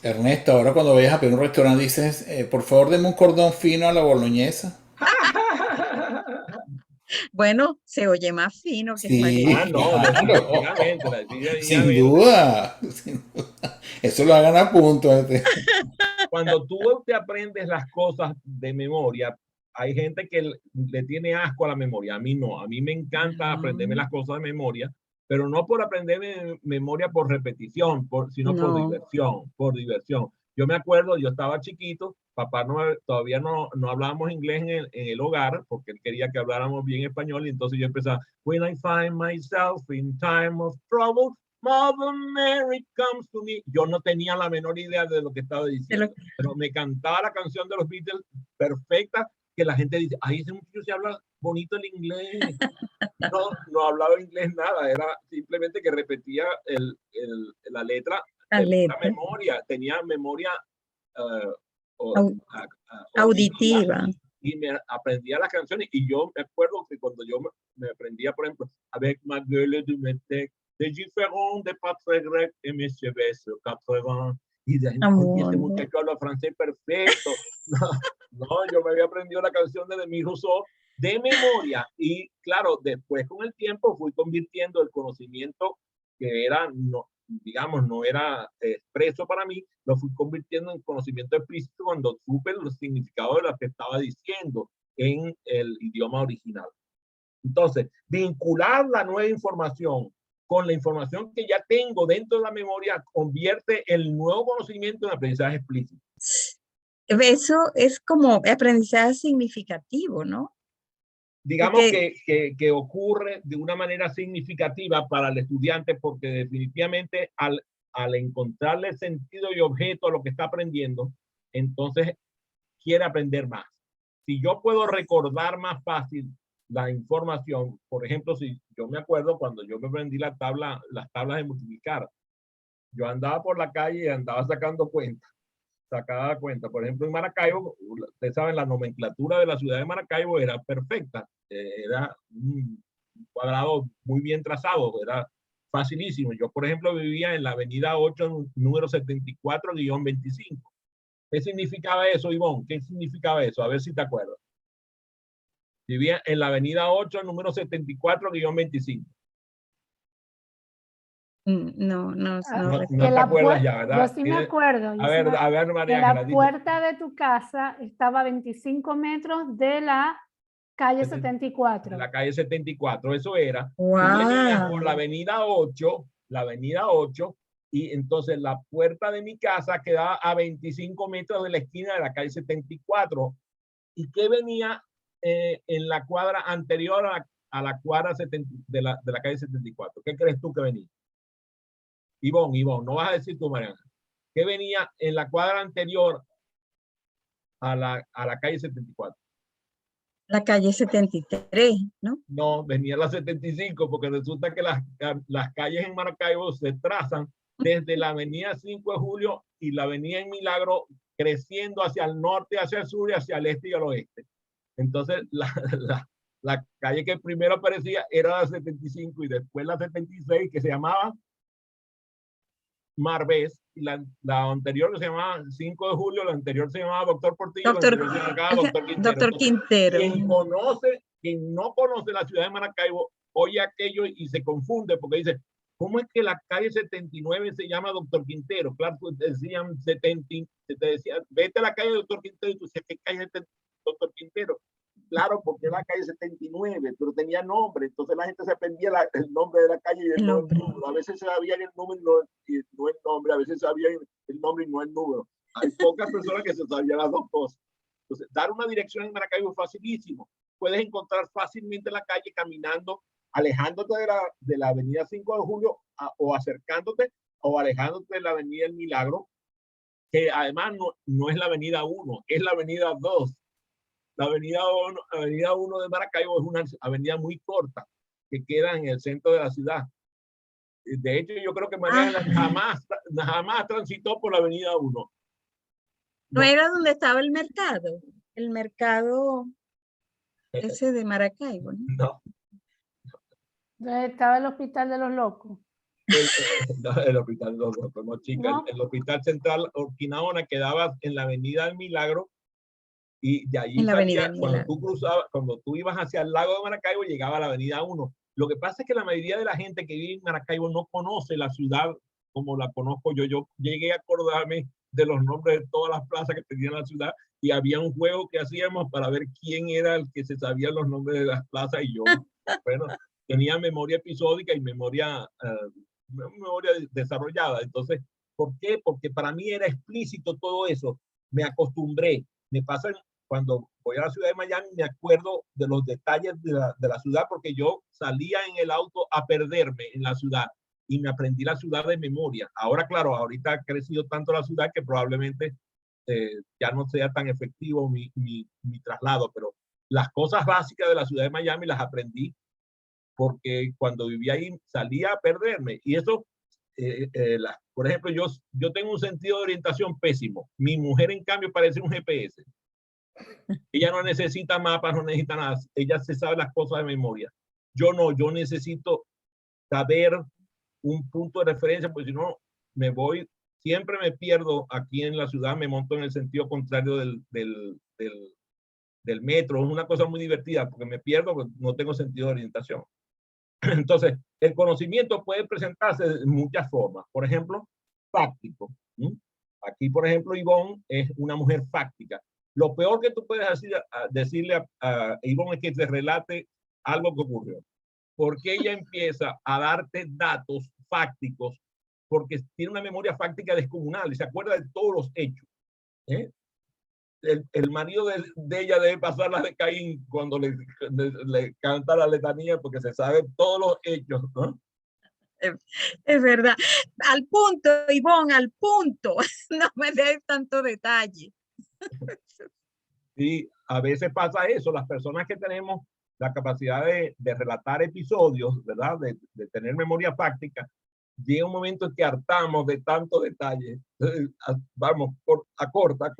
Speaker 6: Ernesto, ahora cuando vayas a pedir un restaurante dices, por favor, deme un cordón fino a la boloñesa.
Speaker 3: Bueno, se oye más fino que
Speaker 6: Sí,
Speaker 3: espagueti.
Speaker 1: No,
Speaker 6: claro.
Speaker 1: definitivamente.
Speaker 6: Sin duda. Eso lo hagan a punto.
Speaker 1: Cuando tú te aprendes las cosas de memoria, hay gente que le tiene asco a la memoria. A mí no. A mí me encanta aprenderme las cosas de memoria, pero no por aprenderme memoria por repetición, sino por diversión, por diversión. Yo me acuerdo, yo estaba chiquito, papá todavía no hablábamos inglés en el hogar, porque él quería que habláramos bien español, y entonces yo empezaba, when I find myself in time of trouble, Mother Mary comes to me. Yo no tenía la menor idea de lo que estaba diciendo, pero me cantaba la canción de los Beatles perfecta, que la gente dice, ay, ese muchacho se habla bonito el inglés. No hablaba inglés nada, era simplemente que repetía la letra. La memoria, tenía memoria
Speaker 3: auditiva.
Speaker 1: Y me aprendía las canciones. Y yo me acuerdo que cuando yo me aprendía, por ejemplo, avec ma gueule du métec, de différents, de pas grec, et monsieur Bess, 80. Y de ahí, ese muchacho habla francés perfecto. No, yo me había aprendido la canción de Demi Rousseau de memoria. Y claro, después con el tiempo fui convirtiendo el conocimiento que era, no era expreso para mí, lo fui convirtiendo en conocimiento explícito cuando supe los significados de lo que estaba diciendo en el idioma original. Entonces, vincular la nueva información con la información que ya tengo dentro de la memoria convierte el nuevo conocimiento en aprendizaje explícito.
Speaker 3: Eso es como aprendizaje significativo, ¿no?
Speaker 1: Digamos que ocurre de una manera significativa para el estudiante, porque definitivamente al encontrarle sentido y objeto a lo que está aprendiendo, entonces quiere aprender más. Si yo puedo recordar más fácil la información, por ejemplo, si yo me acuerdo cuando yo me aprendí las tablas de multiplicar, yo andaba por la calle y andaba sacando cuentas. Sacaba cuenta. Por ejemplo, en Maracaibo, ustedes saben, la nomenclatura de la ciudad de Maracaibo era perfecta. Era un cuadrado muy bien trazado, era facilísimo. Yo, por ejemplo, vivía en la avenida 8, número 74-25. ¿Qué significaba eso, Ivonne? ¿Qué significaba eso? A ver si te acuerdas. Vivía en la avenida 8, número 74-25.
Speaker 3: No
Speaker 1: te acuerdas ya, ¿verdad?
Speaker 2: Yo sí me acuerdo.
Speaker 1: A ver, María Ángela,
Speaker 2: la puerta de tu casa estaba a 25 metros de la calle 74.
Speaker 1: La calle 74, eso era.
Speaker 3: Wow.
Speaker 1: Tú venías por la avenida 8, y entonces la puerta de mi casa quedaba a 25 metros de la esquina de la calle 74. ¿Y qué venía en la cuadra anterior a la cuadra de la calle 74? ¿Qué crees tú que venía? Ivonne, no vas a decir tú, Mariana. ¿Qué venía en la cuadra anterior a la calle 74?
Speaker 3: La calle 73, ¿no?
Speaker 1: No, venía la 75, porque resulta que las calles en Maracaibo se trazan desde la avenida 5 de Julio y la avenida en Milagro, creciendo hacia el norte, hacia el sur y hacia el este y al oeste. Entonces, la calle que primero aparecía era la 75 y después la 76, que se llamaba Marbés, y la anterior que se llamaba 5 de Julio, la anterior se llamaba Doctor Portillo,
Speaker 3: Doctor Quintero.
Speaker 1: Quien no conoce la ciudad de Maracaibo, oye aquello y se confunde porque dice, ¿cómo es que la calle 79 se llama Doctor Quintero? Claro, te decían 70, te decían, vete a la calle Doctor Quintero, y tú dices, ¿qué calle es Doctor Quintero? Claro, porque era la calle 79, pero tenía nombre, entonces la gente se aprendía el nombre de la calle y el número. A veces sabían el número y no el nombre, a veces sabían el nombre y no el número. Hay pocas personas que se sabían las dos cosas. Entonces, dar una dirección en Maracaibo es facilísimo. Puedes encontrar fácilmente la calle caminando, alejándote de la avenida 5 de Julio o acercándote o alejándote de la avenida El Milagro, que además no es la avenida 1, es la avenida 2. La avenida 1 de Maracaibo es una avenida muy corta que queda en el centro de la ciudad. De hecho, yo creo que María jamás transitó por la avenida 1.
Speaker 3: ¿No era donde estaba el mercado? El mercado Ese de Maracaibo, ¿no?
Speaker 1: No,
Speaker 2: Entonces, estaba el Hospital de los Locos.
Speaker 1: no, el hospital no, no, chica,
Speaker 2: No.
Speaker 1: el hospital central Urquinaona quedaba en la Avenida del Milagro y de allí
Speaker 3: En la Avenida
Speaker 1: salía,
Speaker 3: del
Speaker 1: cuando
Speaker 3: Milagro.
Speaker 1: tú cruzabas, cuando tú ibas hacia el lago de Maracaibo, llegaba a la Avenida 1. Lo que pasa es que la mayoría de la gente que vive en Maracaibo no conoce la ciudad como la conozco yo. Yo llegué a acordarme de los nombres de todas las plazas que tenía la ciudad y había un juego que hacíamos para ver quién era el que se sabía los nombres de las plazas y yo, bueno, tenía memoria episódica y memoria desarrollada. Entonces, ¿por qué? Porque para mí era explícito todo eso. Me acostumbré. Me pasa cuando voy a la ciudad de Miami, me acuerdo de los detalles de la ciudad porque yo salía en el auto a perderme en la ciudad y me aprendí la ciudad de memoria. Ahora, claro, ahorita ha crecido tanto la ciudad que probablemente ya no sea tan efectivo mi traslado, pero las cosas básicas de la ciudad de Miami las aprendí porque cuando vivía ahí salía a perderme. Y eso, por ejemplo, yo tengo un sentido de orientación pésimo. Mi mujer, en cambio, parece un GPS. Ella no necesita mapas, no necesita nada. Ella se sabe las cosas de memoria. Yo no, yo necesito saber un punto de referencia, porque si no, me voy, siempre me pierdo aquí en la ciudad, me monto en el sentido contrario del metro. Es una cosa muy divertida, porque me pierdo, porque no tengo sentido de orientación. Entonces, el conocimiento puede presentarse de muchas formas. Por ejemplo, fáctico. Aquí, por ejemplo, Ivonne es una mujer fáctica. Lo peor que tú puedes decirle a Ivonne es que te relate algo que ocurrió. Porque ella empieza a darte datos fácticos, porque tiene una memoria fáctica descomunal y se acuerda de todos los hechos. El marido de ella debe pasar las de Caín cuando le canta la letanía porque se sabe todos los hechos, ¿no?
Speaker 3: Es verdad. Al punto, Ivonne, al punto. No me des tanto detalle.
Speaker 1: Sí, a veces pasa eso. Las personas que tenemos la capacidad de relatar episodios, ¿verdad? De tener memoria fáctica, llega un momento en que hartamos de tanto detalle. Vamos, a corta.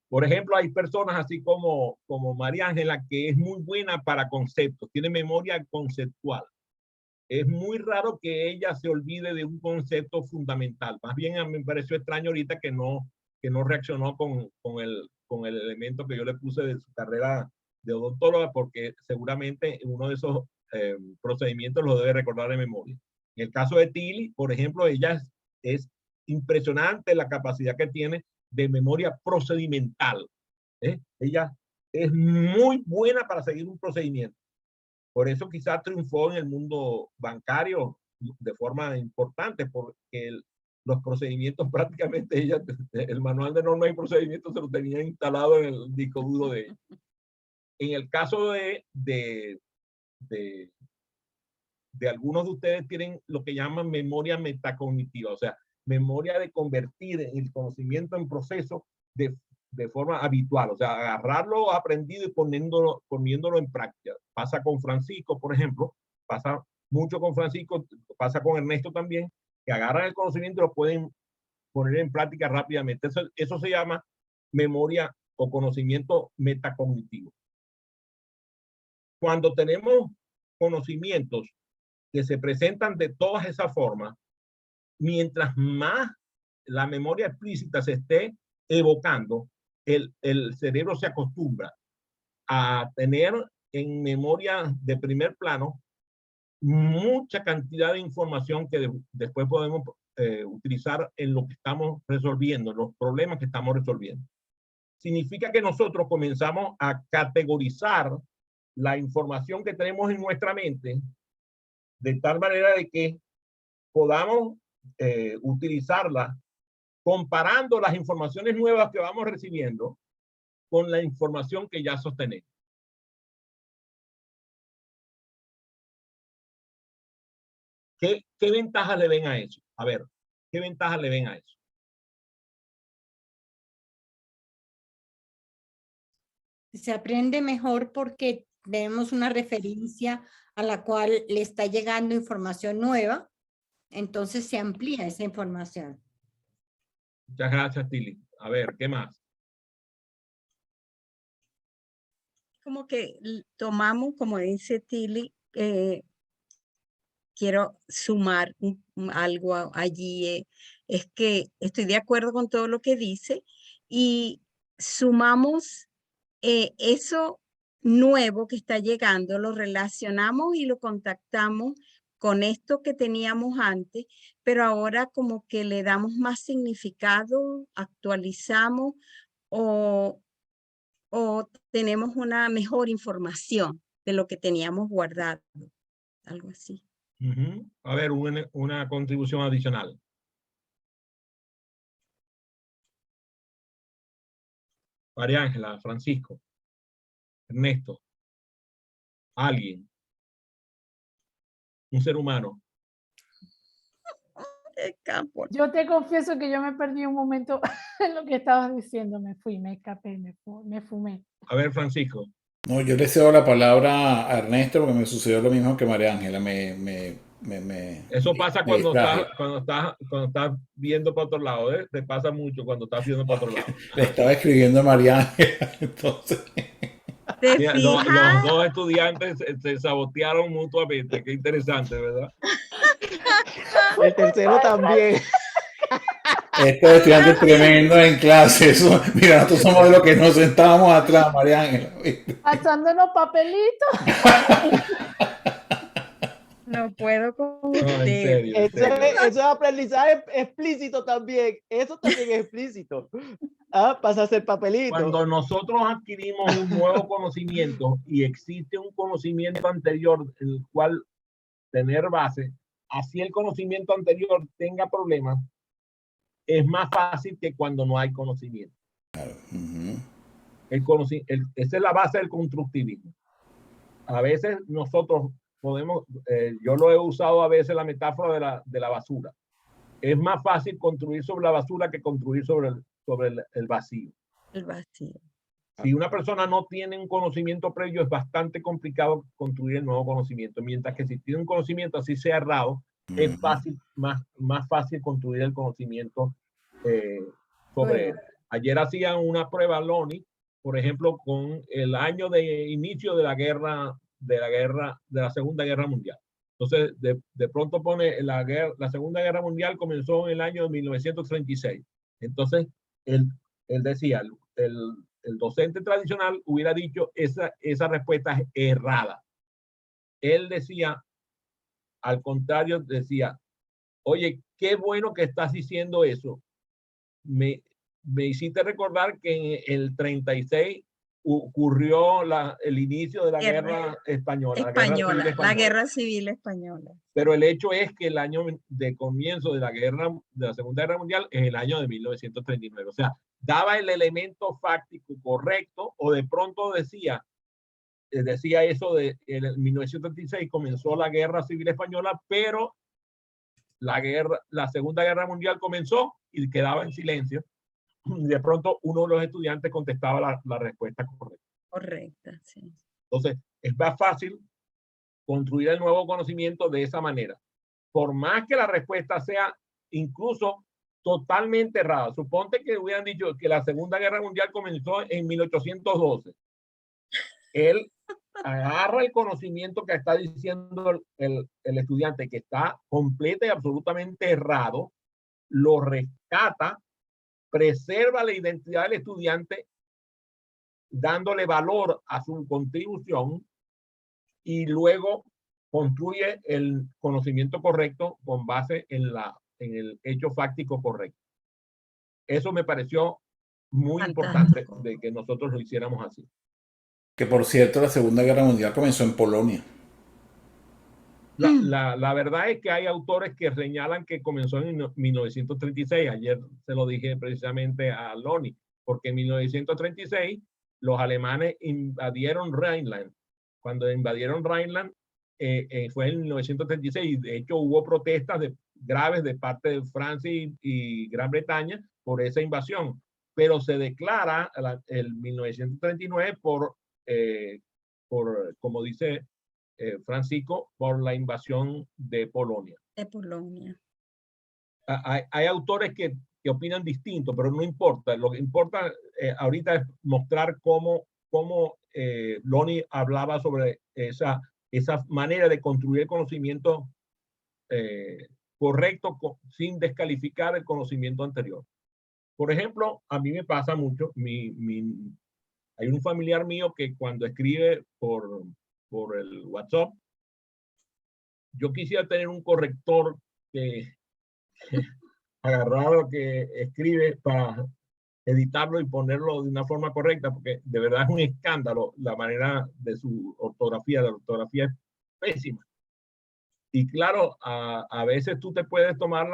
Speaker 1: Por ejemplo, hay personas así como María Ángela que es muy buena para conceptos, tiene memoria conceptual. Es muy raro que ella se olvide de un concepto fundamental. Más bien a mí me pareció extraño ahorita que no reaccionó con el elemento que yo le puse de su carrera de odontóloga, porque seguramente uno de esos procedimientos lo debe recordar de memoria. En el caso de Tilly, por ejemplo, ella es impresionante la capacidad que tiene de memoria procedimental. Ella es muy buena para seguir un procedimiento. Por eso quizás triunfó en el mundo bancario de forma importante, porque los procedimientos prácticamente ella, el manual de normas y procedimientos se lo tenía instalado en el disco duro de ella. En el caso de algunos de ustedes tienen lo que llaman memoria metacognitiva, o sea, memoria de convertir el conocimiento en proceso de forma habitual, o sea, agarrarlo aprendido y poniéndolo en práctica. Pasa con Francisco, por ejemplo, pasa mucho con Francisco, pasa con Ernesto también, que agarran el conocimiento y lo pueden poner en práctica rápidamente. Eso se llama memoria o conocimiento metacognitivo. Cuando tenemos conocimientos que se presentan de todas esas formas, mientras más la memoria explícita se esté evocando, el cerebro se acostumbra a tener en memoria de primer plano mucha cantidad de información que después podemos utilizar en lo que estamos resolviendo, los problemas que estamos resolviendo. Significa que nosotros comenzamos a categorizar la información que tenemos en nuestra mente de tal manera de que podamos utilizarla comparando las informaciones nuevas que vamos recibiendo con la información que ya sostenemos. ¿Qué ventajas le ven a eso? A ver, ¿qué ventajas le ven a eso?
Speaker 5: Se aprende mejor porque tenemos una referencia a la cual le está llegando información nueva, entonces se amplía esa información.
Speaker 1: Muchas gracias, Tilly. A ver, ¿qué más?
Speaker 3: como que tomamos, como dice Tilly, quiero sumar algo allí, es que estoy de acuerdo con todo lo que dice y sumamos eso nuevo que está llegando, lo relacionamos y lo contactamos con esto que teníamos antes, pero ahora como que le damos más significado, actualizamos o tenemos una mejor información de lo que teníamos guardado, algo así.
Speaker 1: A ver, una contribución adicional. María Ángela, Francisco, Ernesto, alguien, un ser humano.
Speaker 3: El campo.
Speaker 2: Yo te confieso que yo me perdí un momento en lo que estabas diciendo. Me fui, me escapé, me fumé.
Speaker 1: A ver, Francisco.
Speaker 6: No, yo le cedo la palabra a Ernesto porque me sucedió lo mismo que María Ángela.
Speaker 1: Eso pasa
Speaker 6: me
Speaker 1: cuando
Speaker 6: distraje.
Speaker 1: estás viendo para otro lado, ¿eh? Te pasa mucho cuando estás viendo para otro lado.
Speaker 6: Le estaba escribiendo a María Ángela, entonces.
Speaker 3: ¿Te
Speaker 1: Mira,
Speaker 3: fijas?
Speaker 1: los dos estudiantes se sabotearon mutuamente. Qué interesante, ¿verdad?
Speaker 4: El tercero también.
Speaker 6: Estos estudiantes tremendos en clase. Eso, mira, nosotros somos de los que nos sentábamos atrás, María Ángela.
Speaker 2: Pasándonos papelitos.
Speaker 3: No puedo con
Speaker 1: No, en
Speaker 3: usted.
Speaker 1: serio, en
Speaker 4: Eso
Speaker 1: serio.
Speaker 4: es aprendizaje explícito también. Eso también es explícito. Ah, pasa a ser papelito.
Speaker 1: Cuando nosotros adquirimos un nuevo conocimiento y existe un conocimiento anterior el cual tener base, así el conocimiento anterior tenga problemas, es más fácil que cuando no hay conocimiento.
Speaker 6: Ujú.
Speaker 1: Esa es la base del constructivismo. A veces nosotros podemos, yo lo he usado a veces la metáfora de la basura. Es más fácil construir sobre la basura que construir sobre el vacío.
Speaker 3: El vacío.
Speaker 1: Si una persona no tiene un conocimiento previo, es bastante complicado construir el nuevo conocimiento. Mientras que si tiene un conocimiento así sea errado, es fácil, más fácil construir el conocimiento sobre él. Ayer hacían una prueba, Loni, por ejemplo, con el año de inicio de la Segunda Guerra Mundial. Entonces, de pronto pone la Segunda Guerra Mundial comenzó en el año de 1936. Entonces, él decía, el docente tradicional hubiera dicho esa respuesta es errada. Él decía, al contrario, decía, oye, qué bueno que estás diciendo eso. Me hiciste recordar que en el 36 ocurrió el inicio de la guerra española,
Speaker 3: La guerra civil española.
Speaker 1: Pero el hecho es que el año de comienzo de la Segunda Guerra Mundial es el año de 1939. O sea, daba el elemento fáctico correcto o de pronto decía eso de en 1936 comenzó la Guerra Civil Española, pero la Segunda Guerra Mundial comenzó y quedaba en silencio. De pronto uno de los estudiantes contestaba la respuesta correcta.
Speaker 3: Correcta, sí.
Speaker 1: Entonces, es más fácil construir el nuevo conocimiento de esa manera. Por más que la respuesta sea incluso totalmente errada. Suponte que hubieran dicho que la Segunda Guerra Mundial comenzó en 1812. Él agarra el conocimiento que está diciendo el estudiante, que está completo y absolutamente errado, lo rescata, preserva la identidad del estudiante, dándole valor a su contribución y luego construye el conocimiento correcto con base en el hecho fáctico correcto. Eso me pareció muy importante de que nosotros lo hiciéramos así.
Speaker 6: Que por cierto, la Segunda Guerra Mundial comenzó en Polonia.
Speaker 1: La verdad es que hay autores que señalan que comenzó en 1936. Ayer se lo dije precisamente a Loni, porque en 1936 los alemanes invadieron Rhineland. Cuando invadieron Rhineland fue en 1936. De hecho, hubo protestas graves de parte de Francia y Gran Bretaña por esa invasión. Pero se declara el 1939 por como dice Francisco, por la invasión de Polonia.
Speaker 3: De Polonia.
Speaker 1: Hay autores que opinan distinto, pero no importa. Lo que importa ahorita es mostrar cómo cómo Lonnie hablaba sobre esa manera de construir el conocimiento correcto sin descalificar el conocimiento anterior. Por ejemplo, a mí me pasa mucho, hay un familiar mío que cuando escribe por el WhatsApp, yo quisiera tener un corrector que agarrar lo que escribe para editarlo y ponerlo de una forma correcta, porque de verdad es un escándalo la manera de su ortografía. La ortografía es pésima. Y claro, a veces tú te puedes tomar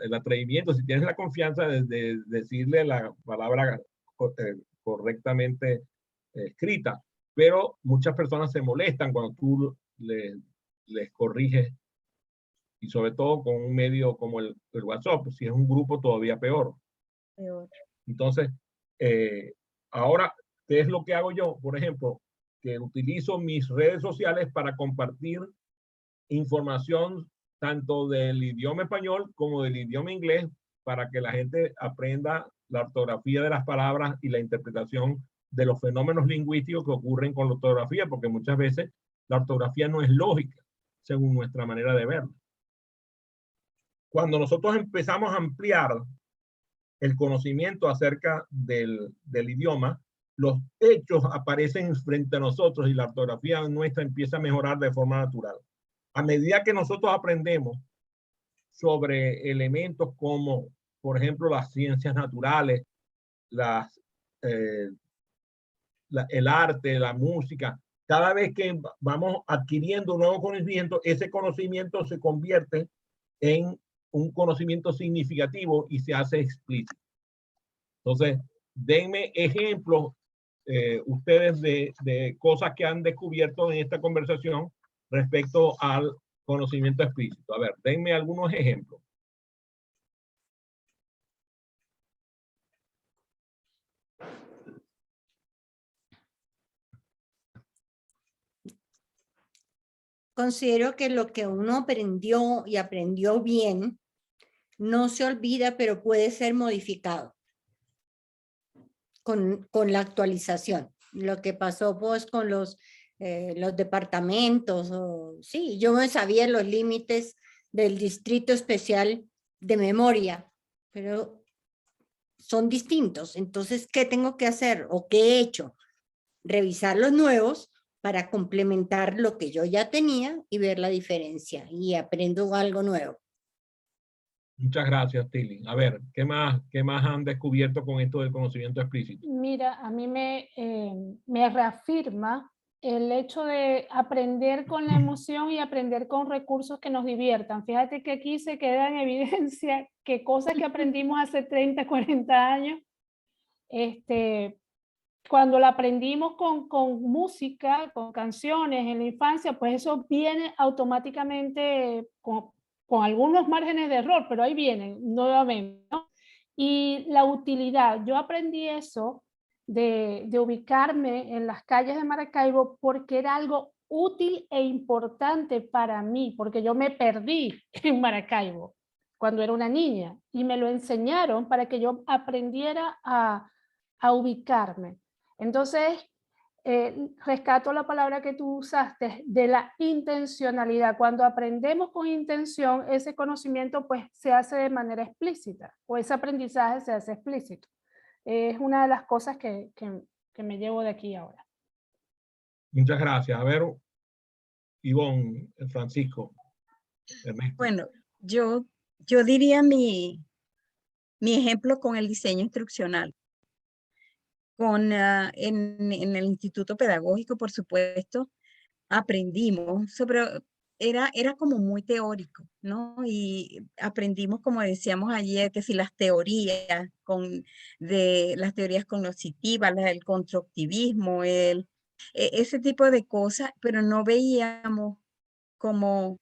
Speaker 1: el atrevimiento, si tienes la confianza de decirle la palabra correctamente escrita, pero muchas personas se molestan cuando tú les corriges, y sobre todo con un medio como el WhatsApp. Si es un grupo, todavía peor. Entonces, ahora, ¿qué es lo que hago yo? Por ejemplo, que utilizo mis redes sociales para compartir información tanto del idioma español como del idioma inglés, para que la gente aprenda la ortografía de las palabras y la interpretación de los fenómenos lingüísticos que ocurren con la ortografía, porque muchas veces la ortografía no es lógica según nuestra manera de verla. Cuando nosotros empezamos a ampliar el conocimiento acerca del idioma, los hechos aparecen frente a nosotros y la ortografía nuestra empieza a mejorar de forma natural. A medida que nosotros aprendemos sobre elementos como, por ejemplo, las ciencias naturales, el arte, la música, cada vez que vamos adquiriendo un nuevo conocimiento, ese conocimiento se convierte en un conocimiento significativo y se hace explícito. Entonces, denme ejemplos ustedes de cosas que han descubierto en esta conversación respecto al conocimiento explícito. A ver, denme algunos ejemplos.
Speaker 5: Considero que lo que uno aprendió y aprendió bien no se olvida, pero puede ser modificado con la actualización. Lo que pasó pues con los departamentos, sí, yo me sabía los límites del distrito especial de memoria, pero son distintos. Entonces, ¿qué tengo que hacer o qué he hecho? Revisar los nuevos para complementar lo que yo ya tenía y ver la diferencia, y aprendo algo nuevo.
Speaker 1: Muchas gracias, Tilly. A ver, ¿qué más han descubierto con esto del conocimiento explícito?
Speaker 2: Mira, a mí me reafirma el hecho de aprender con la emoción y aprender con recursos que nos diviertan. Fíjate que aquí se queda en evidencia que cosas que aprendimos hace 30, 40 años, cuando la aprendimos con música, con canciones en la infancia, pues eso viene automáticamente con algunos márgenes de error, pero ahí vienen nuevamente, ¿no? Y la utilidad, yo aprendí eso de ubicarme en las calles de Maracaibo porque era algo útil e importante para mí, porque yo me perdí en Maracaibo cuando era una niña y me lo enseñaron para que yo aprendiera a ubicarme. Entonces, rescato la palabra que tú usaste de la intencionalidad. Cuando aprendemos con intención, ese conocimiento pues se hace de manera explícita, o ese aprendizaje se hace explícito. Es una de las cosas que me llevo de aquí ahora.
Speaker 1: Muchas gracias. A ver, Ivonne, Francisco, Ernesto.
Speaker 3: Bueno, yo diría mi ejemplo con el diseño instruccional. En el Instituto Pedagógico, por supuesto, aprendimos era como muy teórico, ¿no? Y aprendimos, como decíamos ayer, que si las teorías las teorías cognitivas, el constructivismo, ese tipo de cosas, pero no veíamos como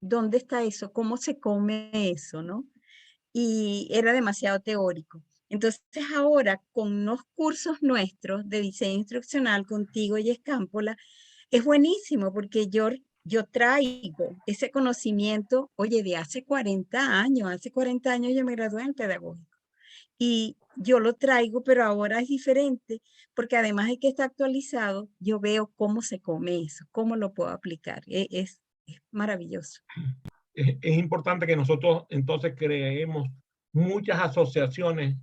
Speaker 3: dónde está eso, cómo se come eso, ¿no? Y era demasiado teórico. Entonces ahora con unos cursos nuestros de diseño instruccional contigo y Escámpola, es buenísimo porque yo traigo ese conocimiento, oye, de hace 40 años yo me gradué en pedagógico. y yo lo traigo, pero ahora es diferente, porque además de que está actualizado, yo veo cómo se come eso, cómo lo puedo aplicar. Es maravilloso.
Speaker 1: Es importante que nosotros entonces creemos muchas asociaciones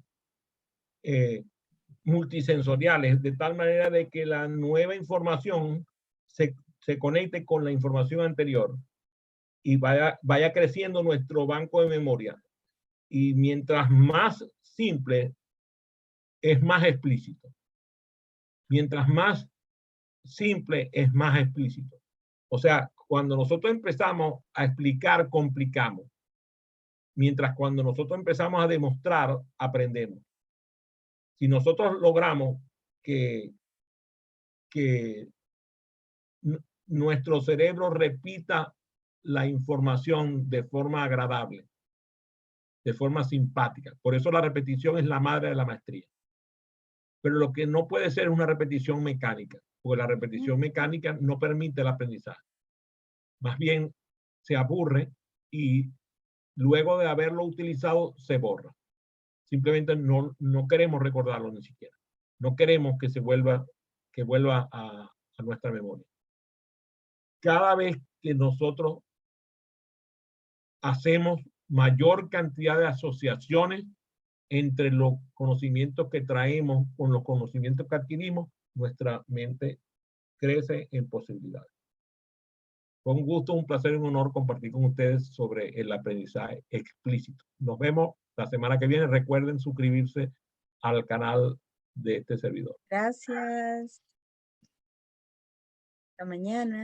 Speaker 1: multisensoriales, de tal manera de que la nueva información se conecte con la información anterior y vaya creciendo nuestro banco de memoria. Y mientras más simple, es más explícito. Mientras más simple, es más explícito. O sea, cuando nosotros empezamos a explicar, complicamos. Mientras cuando nosotros empezamos a demostrar, aprendemos. Si nosotros logramos que nuestro cerebro repita la información de forma agradable, de forma simpática. Por eso la repetición es la madre de la maestría. Pero lo que no puede ser es una repetición mecánica, porque la repetición mecánica no permite el aprendizaje. Más bien se aburre y luego de haberlo utilizado se borra. Simplemente no queremos recordarlo ni siquiera. No queremos que vuelva a nuestra memoria. Cada vez que nosotros hacemos mayor cantidad de asociaciones entre los conocimientos que traemos con los conocimientos que adquirimos, nuestra mente crece en posibilidades. Fue un gusto, un placer y un honor compartir con ustedes sobre el aprendizaje explícito. Nos vemos la semana que viene. Recuerden suscribirse al canal de este servidor.
Speaker 3: Gracias. Hasta mañana.